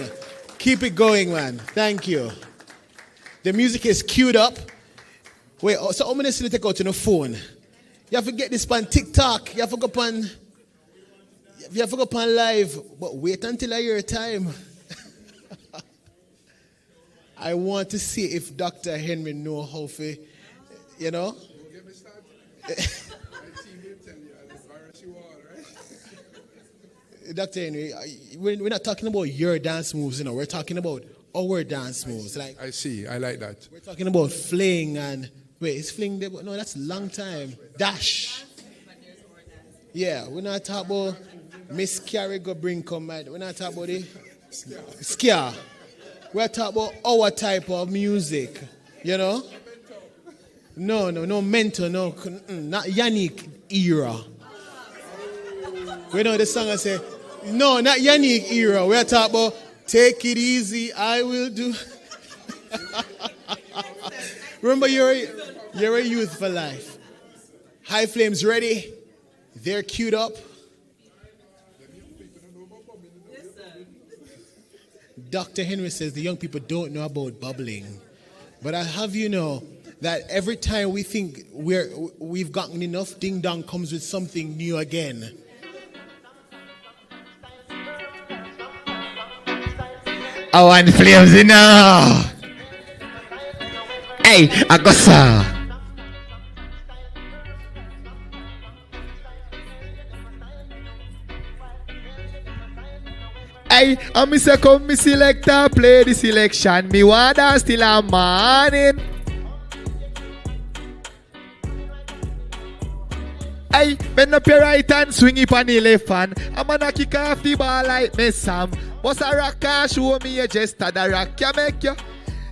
Keep it going, man. Thank you. The music is queued up. Wait, so how many still take out on the phone? You have to get this on TikTok. You have to go on live. But wait until I hear time. I want to see if Dr. Henry know how to, Don't get me started. I see him tell you, I'll embarrass you all, right? Dr. Henry, we're not talking about your dance moves, we're talking about our dance moves. I see, I like that. We're talking about fling and, wait, is fling there? No, that's a long time. Dash. Yeah, we're not talking about Miss Carrie go bring come. We're not talking about the scare. We're talking about our type of music, No, mental, no, not Yannick era. We know the song I say, no, not Yannick era. We're talking about take it easy, I will do. Remember, you're a youth for life. High Flames ready? They're queued up. Dr. Henry says the young people don't know about bubbling. But I have you know that every time we think we've gotten enough, Ding Dong comes with something new again. I want flames Hey, Agosa. Hey, I'm Mr. Come, me selector, play the selection. Me want dance till a morning. Hey, bend up your right hand, swing it on the left hand. I'm gonna kick off the ball like me Sam. Boss a rocker, show me you just had a rock, you make you.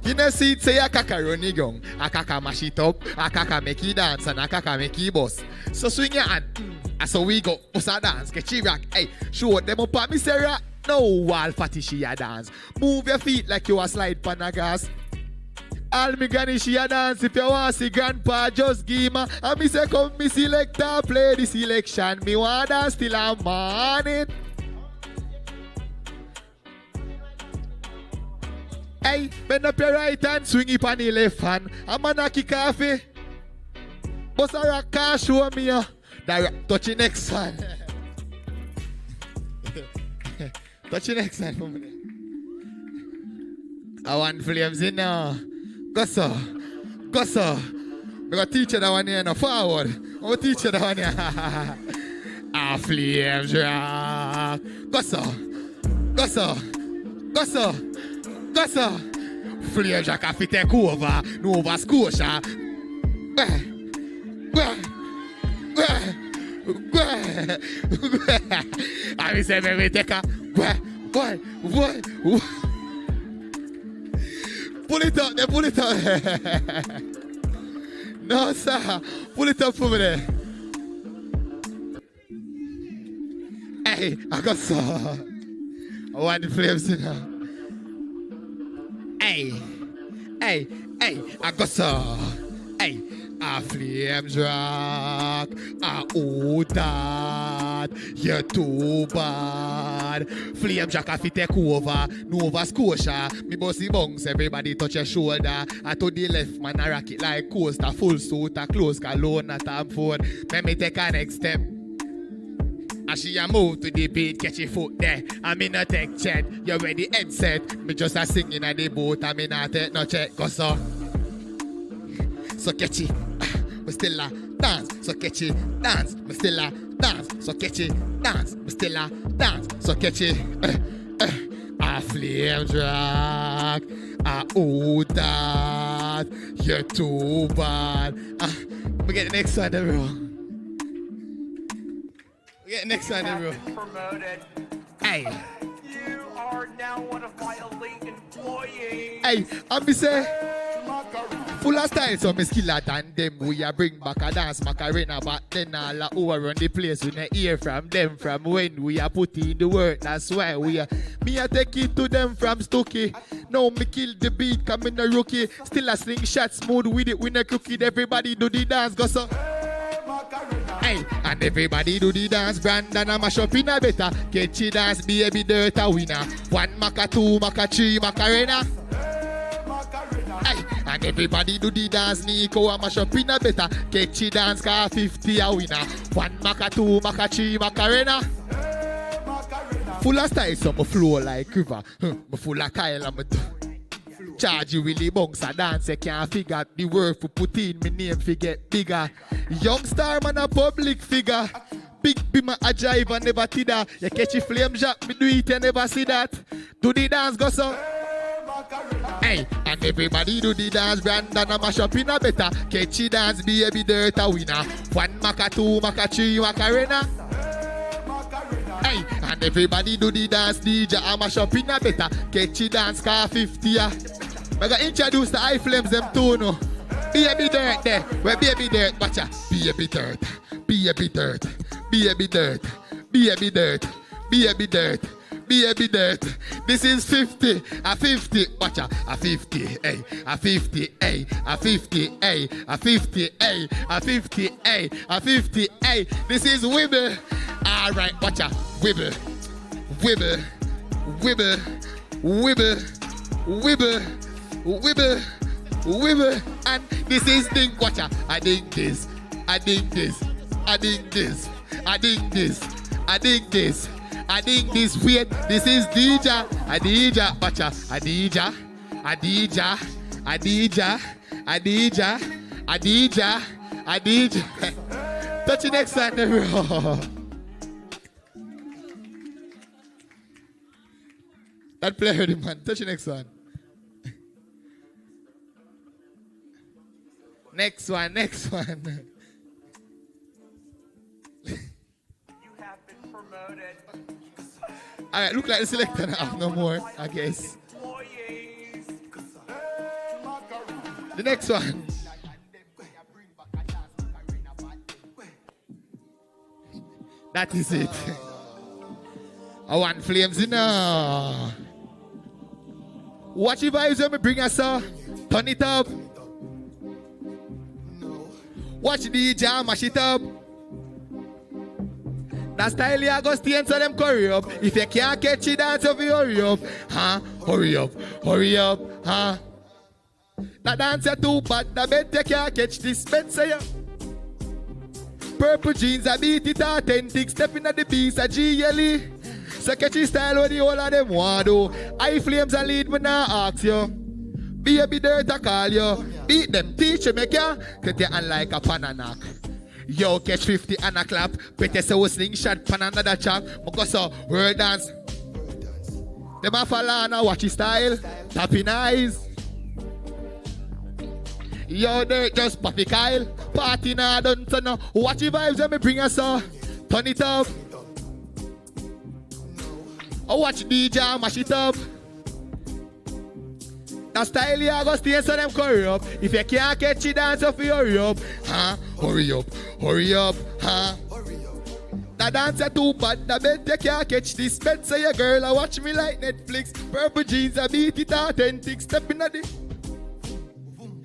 You know see it say a kaka run it down, a kaka mash it up, a kaka make you dance and a kaka make you bust. So swing your hand, so we go, boss a dance, get you rock. Hey, show them up at me say rock. No wall fatty she a dance. Move your feet like you a slide pan a gas. All me granny she a dance. If you want see grandpa, just give me. And me say come me select and play the selection. Me want dance till I'm morning. Hey, bend up your right hand, swing it on the left hand. I'm gonna kick off it. Boss a rock car, show me touch the next one. Touch the next one for me. I want flames in now. Go so. Go so. I'm going to teach you that one here now. Forward. I'm going to teach you that one here. Flames rock. Go so. Go so. Go so. Go so. Flames rock have to take over. Nova Scotia. I say, baby, take a. Boy. Pull it up there, pull it up. No, sir. Pull it up for me there. Hey, I got some. I want the flames in now. Hey, I got some. Hey, flames rock. Oh, that. You're too bad. Flame Jack if you take over. Nova Scotia. Me bossy bunks. Everybody touch your shoulder. I to the left man I rock it like coaster. Full suit a close cologne at Tom Ford. Let me take a next step. As she a move to the beat, catch your foot there. I'm in a tech chat. You ready headset. Me just a singing at the boat. I'm in a take no check. Go so. So catch it. Me still a dance. So catch it. Dance. Me still a dance. So catch it. Dance. Me still a dance. So catch it. Flame drag. Oh that. You're too bad. We get the next one, bro. We get the next one, bro. Hey. You are now one of my elite employees. Hey, I'm be say. Full of style, so me skiller than them. We a bring back a dance Macarena, but then all a over on the place. We not hear from them from when we a put in the work. That's why we a me a take it to them from Stokey. Now me kill the beat, come in a rookie. Still a sling shot smooth with it. We not crooked. Everybody do the dance, go so. Hey, and everybody do the dance. Brandon a mash up in a better. Catchy dance, baby dirt a winner. 1 Maca, 2 Maca, 3 Macarena. Hey, and everybody do the dance. Nico a mash up in a better. Catchy dance, car 50 a winner. 1 Maca, 2 Maca, 3 Macarena. Full of style, so me flow like river. Me full of Kyle and me charge you really bunks a dance. You can't figure the word for put in. Me name fi get bigger. Young star man a public figure. Big bima a drive and never see that. You catch a flame jack, me do it and never see that. Do the dance, go so. Hey, and everybody do the dance. Brandon a mash up in a better. Catchy dance, baby dirt a winner. 1 Maca, 2 Maca, 3 Macarena. Hey, and everybody do the dance. DJ a mash up in a better. Catchy dance, car 50 a. I got introduce the high flames them too no. Baby dirt there. Where baby dirt, watcha. Baby dirt. Baby dirt. Baby dirt. Baby dirt. Baby dirt. Baby dirt. This is 50. A 50. Watcha. A 50. Hey. A 50. Hey. A 50. Hey. A 50. Hey. A 50. Hey. A 50. Hey. This is wibble. Alright, watcha. Wibble. Wibble. Wibble. Wibble. Wibble. Wibble, wibble, and this is ding, watcha. I ding this, I ding this, I ding this, I ding this, I ding this, I ding this. Wait, this is DJ, a DJ, watcha, a DJ, a DJ, a DJ, a DJ, a DJ, a DJ. Touch the next one, bro. That player, man. Touch the next one. Next one. You have been promoted. Alright, look like the selector now, no more, I guess. The next one. That is it. I want flames in now. Watch the vibes when we bring us up. Turn it up. Watch the jam, mash it up. That style you go stay so them curry up. If you can't catch it, dance up, you hurry up. Huh? Hurry up, huh? That dancer too bad, the bet you can't catch this Spencer, yeah. Purple jeans, I beat it authentic. Stepping at the beast, a GLE. So catch his style where the whole of them want do. High flames a lead when I ask you. Baby dirt I call you. Beat them, teach you, make ya. Cut your hand like a pananac. Yo, catch 50 and a clap. Better say we slingshot pan another chop. Because so, world dance. Them a follow now, watch his style. Tapping eyes. Yo, dirt just poppy Kyle. Party now, don't turn now. Watch the vibes when me bring us up. Turn it up. Oh, watch DJ, mash it up. That style you go stay so them curry up. If you can't catch it, dance up, you hurry up. Huh? Hurry up, huh? That dancer too bad, the bet you can't catch this. Spencer, your girl, I watch me like Netflix. Purple jeans, I beat it authentic. Stepping at the...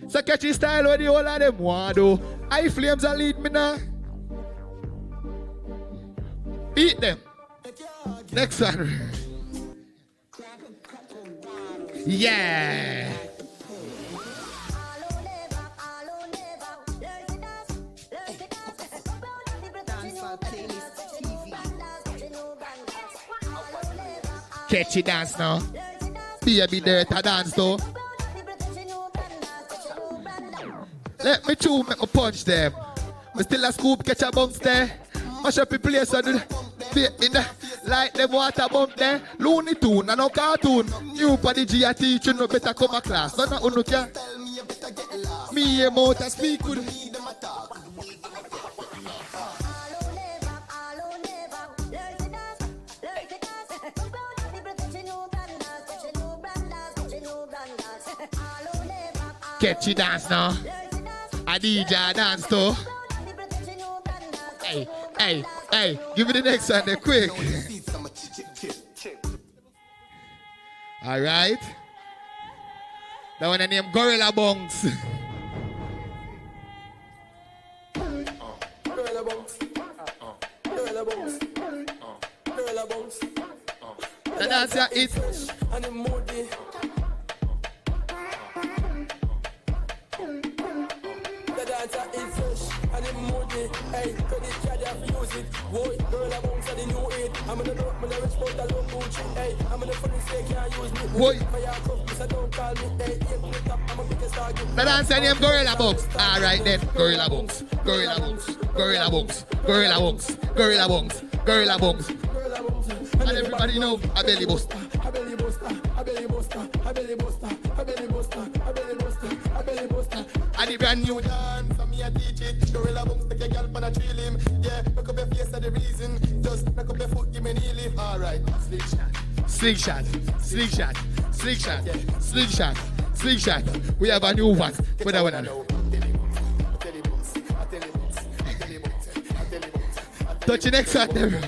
So catch his style where the whole of them want do. High flames are lead me now. Beat them. Next one. Yeah. Catchy dance now. Baby dirt a dance though. Let me chew, make me punch them. Me still a scoop, catch a bounce there. Mash up the place and do the like them water bump there. Looney Tune and no cartoon. New for the G I teach you no better come a class. None of you can. Me a mouth and speak good. Catchy dance now. A DJ dance too. Hey, give me the next one there quick. Alright. That one named Gorilla Bongs. Gorilla Bongs. Gorilla Bongs. Gorilla Bongs. The dancer is and the moody. The dancer is fresh and the moody. Hey, credit card you use it. Boy, Gorilla Bongs are the new it. I'm gonna know when I rich but I don't Gucci. Hey, I'm gonna funny say can't use me. Boy, so don't call me. Hey, I'm a biggest target. the dancer named Gorilla Bongs. Alright then, Gorilla Bongs. Gorilla Bongs. Gorilla Bongs. Gorilla Bongs. Gorilla Bongs. Gorilla Bongs. And everybody know a belly buster. A belly buster. A belly buster. A belly buster. A belly buster. A belly buster. A belly buster. And the brand new dance, so me a teach it. Gorilla Bongs take a girl pan a trail him. Yeah, make up your face of the reason. Just make up your foot, give me knee lift. Alright, slingshot. We have a new one. Put that one on. Touch the next one there.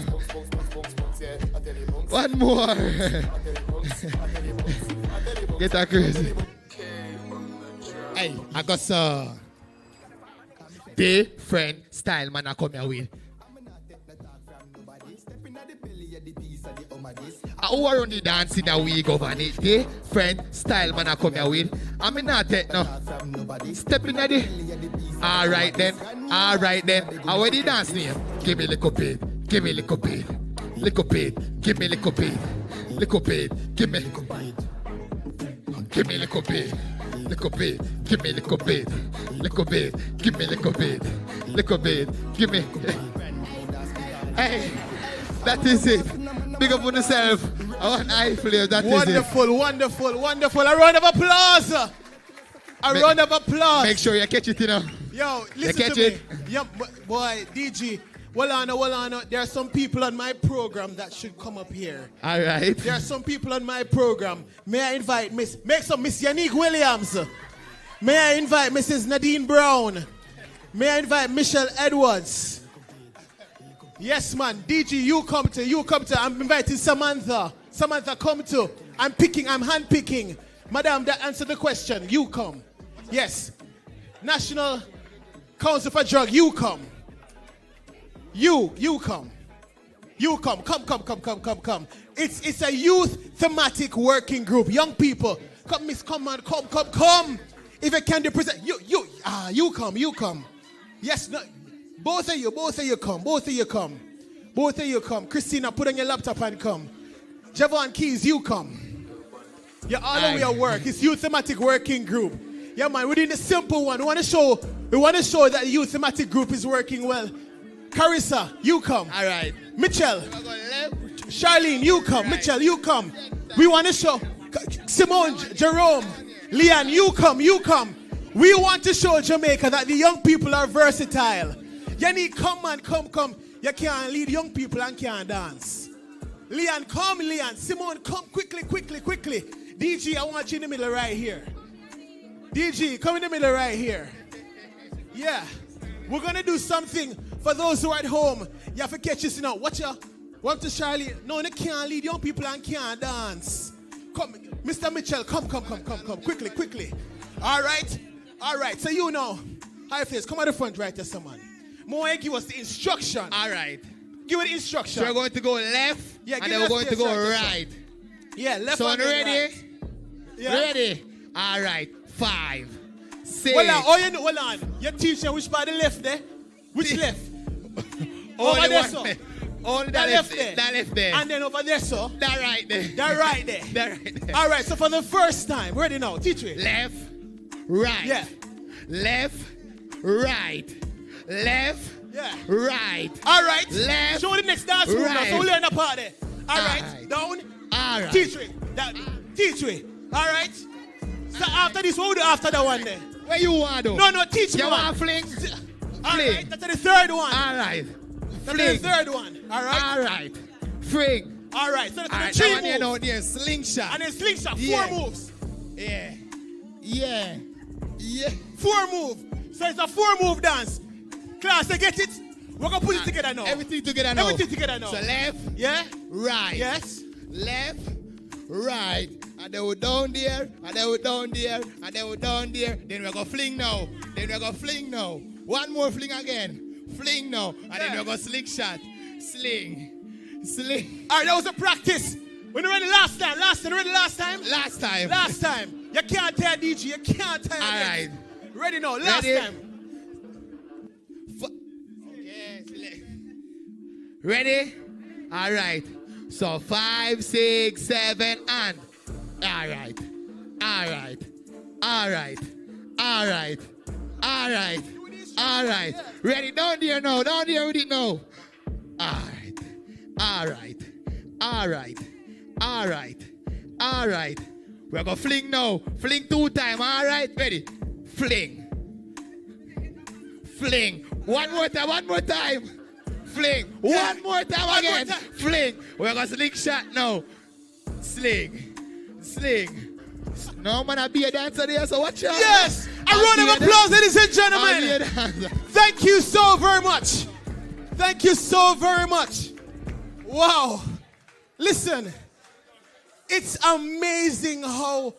One more. Get that crazy. Hey, I got some different style man I come here with. Who are on the dancing that we govern it? Different style man I come here with. I'm not take no. Stepping at the. Alright then. How are the dance name? Give me a little bit. Give me a little bit. Little bit. Give me a little bit. Little bit. Give me a little bit. Give me a little bit. Little bit. Give me a little bit. Little bit. Give me a little bit. Little bit. Give me. Hey, that is it. Big up on yourself. I want high flame. That wonderful, is it. Wonderful. A round of applause. Round of applause. Make sure you catch it, you know. Yo, listen to me. Yo, boy, DG. Well on. There are some people on my program that should come up here. All right. There are some people on my program. May I invite Miss Yannick Williams? May I invite Mrs. Nadine Brown? May I invite Michelle Edwards? Yes, man. DG, you come to. I'm inviting Samantha. Samantha, come to. I'm handpicking. Madam, that answer the question. You come. Yes. National Council for Drug, you come. You come. You come. Come. It's a youth thematic working group. Young people, come, miss, come on, come. If you can represent, you come. Yes, no, both of you come. Christina, put on your laptop and come. Javon Keys, you come. You're all over your work. It's youth thematic working group. Yeah, man, we're doing the simple one. We want to show that the youth thematic group is working well. Carissa, you come. All right. Mitchell. Charlene, you come. Right. Mitchell, you come. We want to show. Simone, Jerome, Leon, you come. We want to show Jamaica that the young people are versatile. Yanni, come. You can't lead young people and can't dance. Leon, come, Leon. Simone, come quickly. DG, I want you in the middle right here. DG, come in the middle right here. Yeah. We're going to do something for those who are at home. You have to catch this now. Watch out. What to Charlie? No, they can't lead young people and can't dance. Come, Mr. Mitchell, come. Quickly. All right. So you know. High face, come at the front right there, someone. Moe, give us the instruction. All right. Give it the instruction. So we're going to go left, and then we're going to go right. Yeah, left and then ready? Right. Yeah. Ready? All right. 5, 6. Hold on. You're teaching which part the left there? Which left? Over there, so. Only that left there. That left there. And then over there, so. That right there. That right there. That right there. All right, so for the first time, ready now, teach me. Left, right. Yeah. Left, right. Left, yeah. Right. All right. Left. Show the next dance move right. now, so we'll learn the part there. All right. Down. All right. Teach me. Teach me. All right. So after this, what will we do after that one then? Where you want to? No, teach me. You want fling? All right, that's the third one. All right. That's the third one. All right. All right. Fling. All right. So that's the 3 moves. You know, there's slingshot. And then slingshot. 4 moves. Yeah. 4 moves. So it's a 4 move dance. Class, they get it? We're going to put it together now. Everything together now. So left. Yeah. Right. Yes. Left. Right. And then we're down there. And then we're down there. And then we're down there. Then we're going to fling now. One more fling again. Fling now. And then we're going to slick shot. Sling. All right, that was a practice. When you ready last time? Last time. You can't tell DG. You can't tell. All right. Ready now. Last time. Ready? All right. So 5, 6, 7, and. All right. Ready? Down there now. Down there with it now. All right. We're going to fling now. Fling 2 times. All right. Ready? Fling. One more time. Fling. One more time again. Fling. We're going to sling shot now. Sling. No man, I'll be a dancer there, so watch out. Yes. A round of applause, ladies and gentlemen. Thank you so very much. Wow. Listen, it's amazing how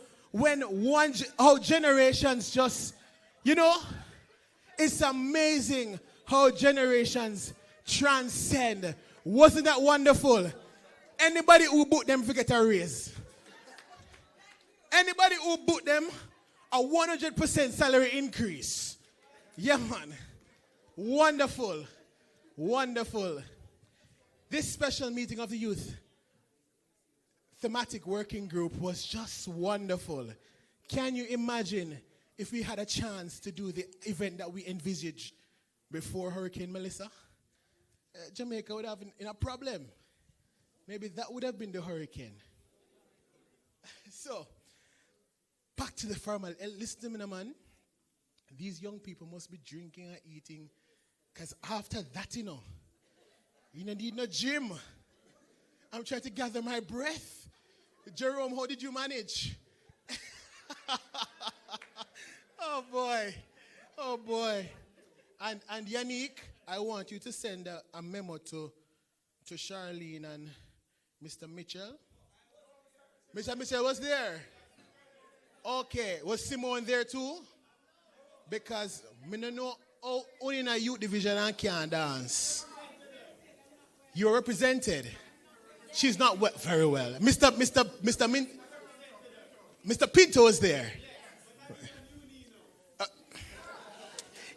generations just, it's amazing how generations transcend. Wasn't that wonderful? Anybody who booked them forget a raise. Anybody who booked them a 100% salary increase. Yeah, man. Wonderful. This special meeting of the youth thematic working group was just wonderful. Can you imagine if we had a chance to do the event that we envisaged before Hurricane Melissa? Jamaica would have been in a problem. Maybe that would have been the hurricane. So, back to the formal. Listen to me, man. These young people must be drinking and eating, because after that, you don't need no gym. I'm trying to gather my breath. Jerome, how did you manage? Oh boy. And Yannick, I want you to send a memo to Charlene and Mr. Mitchell. Mr. Mitchell was there. Okay. Was Simone there too? Because me no know only in a youth division and can't dance. You're represented. She's not very well. Mr. Pinto is there.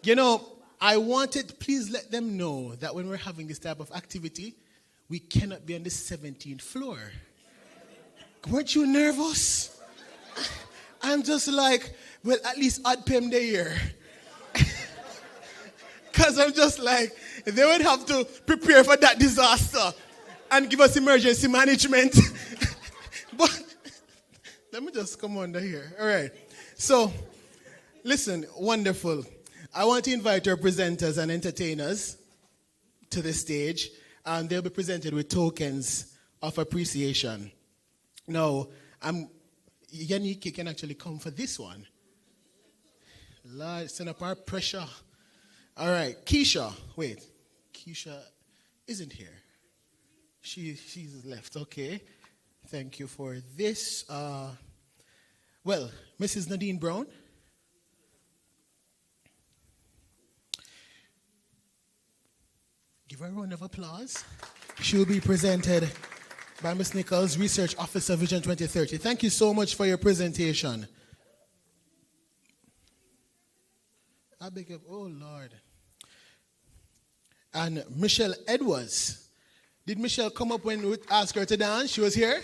You know, I wanted, please let them know that when we're having this type of activity, we cannot be on the 17th floor. Weren't you nervous? I'm just like, well, at least I'd pay them there. Because I'm just like, they would have to prepare for that disaster and give us emergency management. But let me just come under here. All right. So, listen, wonderful. I want to invite our presenters and entertainers to the stage, and they'll be presented with tokens of appreciation. Now, Yannick can actually come for this one. Lord, send up our pressure. All right, Keisha. Wait, Keisha isn't here. She's left. Okay. Thank you for this. Well, Mrs. Nadine Brown. Give her a round of applause. She will be presented by Ms. Nichols, Research Officer, Vision 2030. Thank you so much for your presentation. I beg you, oh Lord. And Michelle Edwards. Did Michelle come up when we asked her to dance? She was here?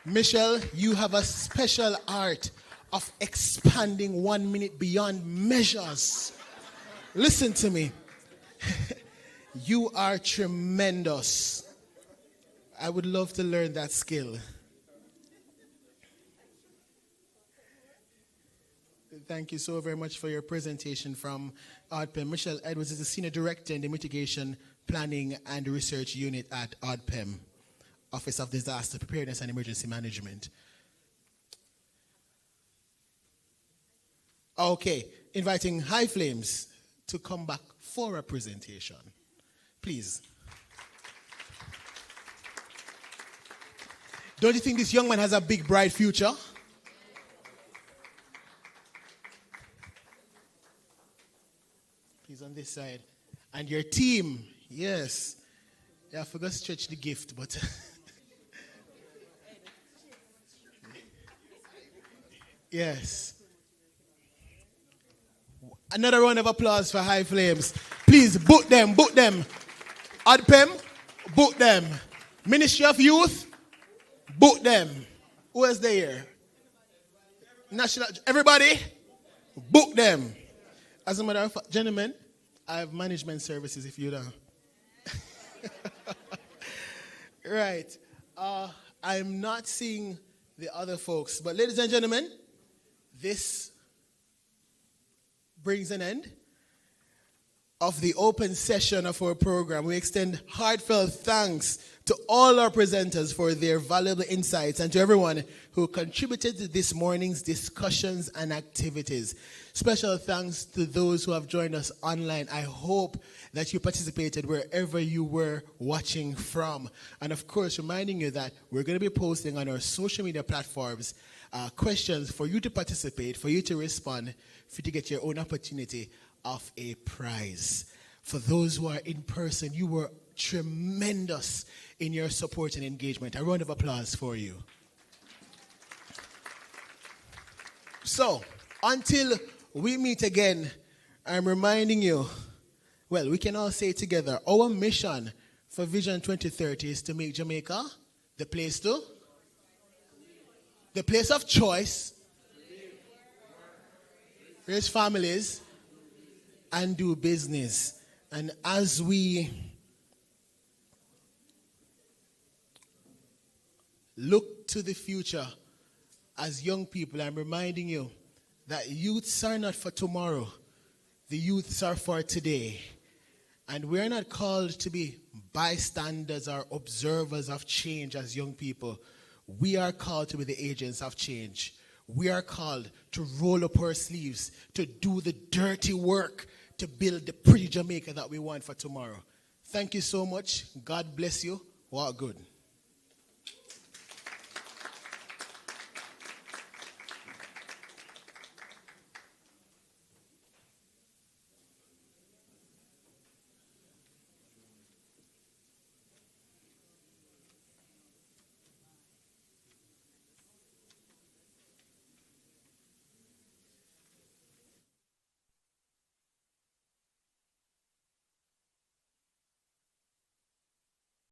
Michelle, you have a special art of expanding 1 minute beyond measures. Listen to me. You are tremendous. I would love to learn that skill. Thank you so very much for your presentation from ODPEM. Michelle Edwards is the Senior Director in the Mitigation, Planning and Research Unit at ODPEM, Office of Disaster Preparedness and Emergency Management. Okay, inviting High Flames to come back for a presentation. Please. Don't you think this young man has a big, bright future? Please, on this side. And your team, yes. Yeah, I forgot to stretch the gift, but... Yes. Another round of applause for High Flames. Please, book them, book them. ODPEM, book them. Ministry of Youth, book them. Who is there? National, everybody, book them. As a matter of fact, gentlemen, I have management services if you don't. Right. I'm not seeing the other folks, but ladies and gentlemen, this brings an end of the open session of our program. We extend heartfelt thanks to all our presenters for their valuable insights and to everyone who contributed to this morning's discussions and activities. Special thanks to those who have joined us online. I hope that you participated wherever you were watching from. And of course, reminding you that we're going to be posting on our social media platforms questions for you to participate, for you to respond, for you to get your own opportunity of a prize. For those who are in person, you were tremendous in your support and engagement. A round of applause for you. So, until we meet again, I'm reminding you, well, we can all say together, our mission for Vision 2030 is to make Jamaica the place of choice, raise families, and do business. And as we look to the future as young people, I'm reminding you that youths are not for tomorrow. The youths are for today. And we're not called to be bystanders or observers of change as young people. We are called to be the agents of change. We are called to roll up our sleeves, to do the dirty work, to build the pretty Jamaica that we want for tomorrow. Thank you so much. God bless you. Walk good.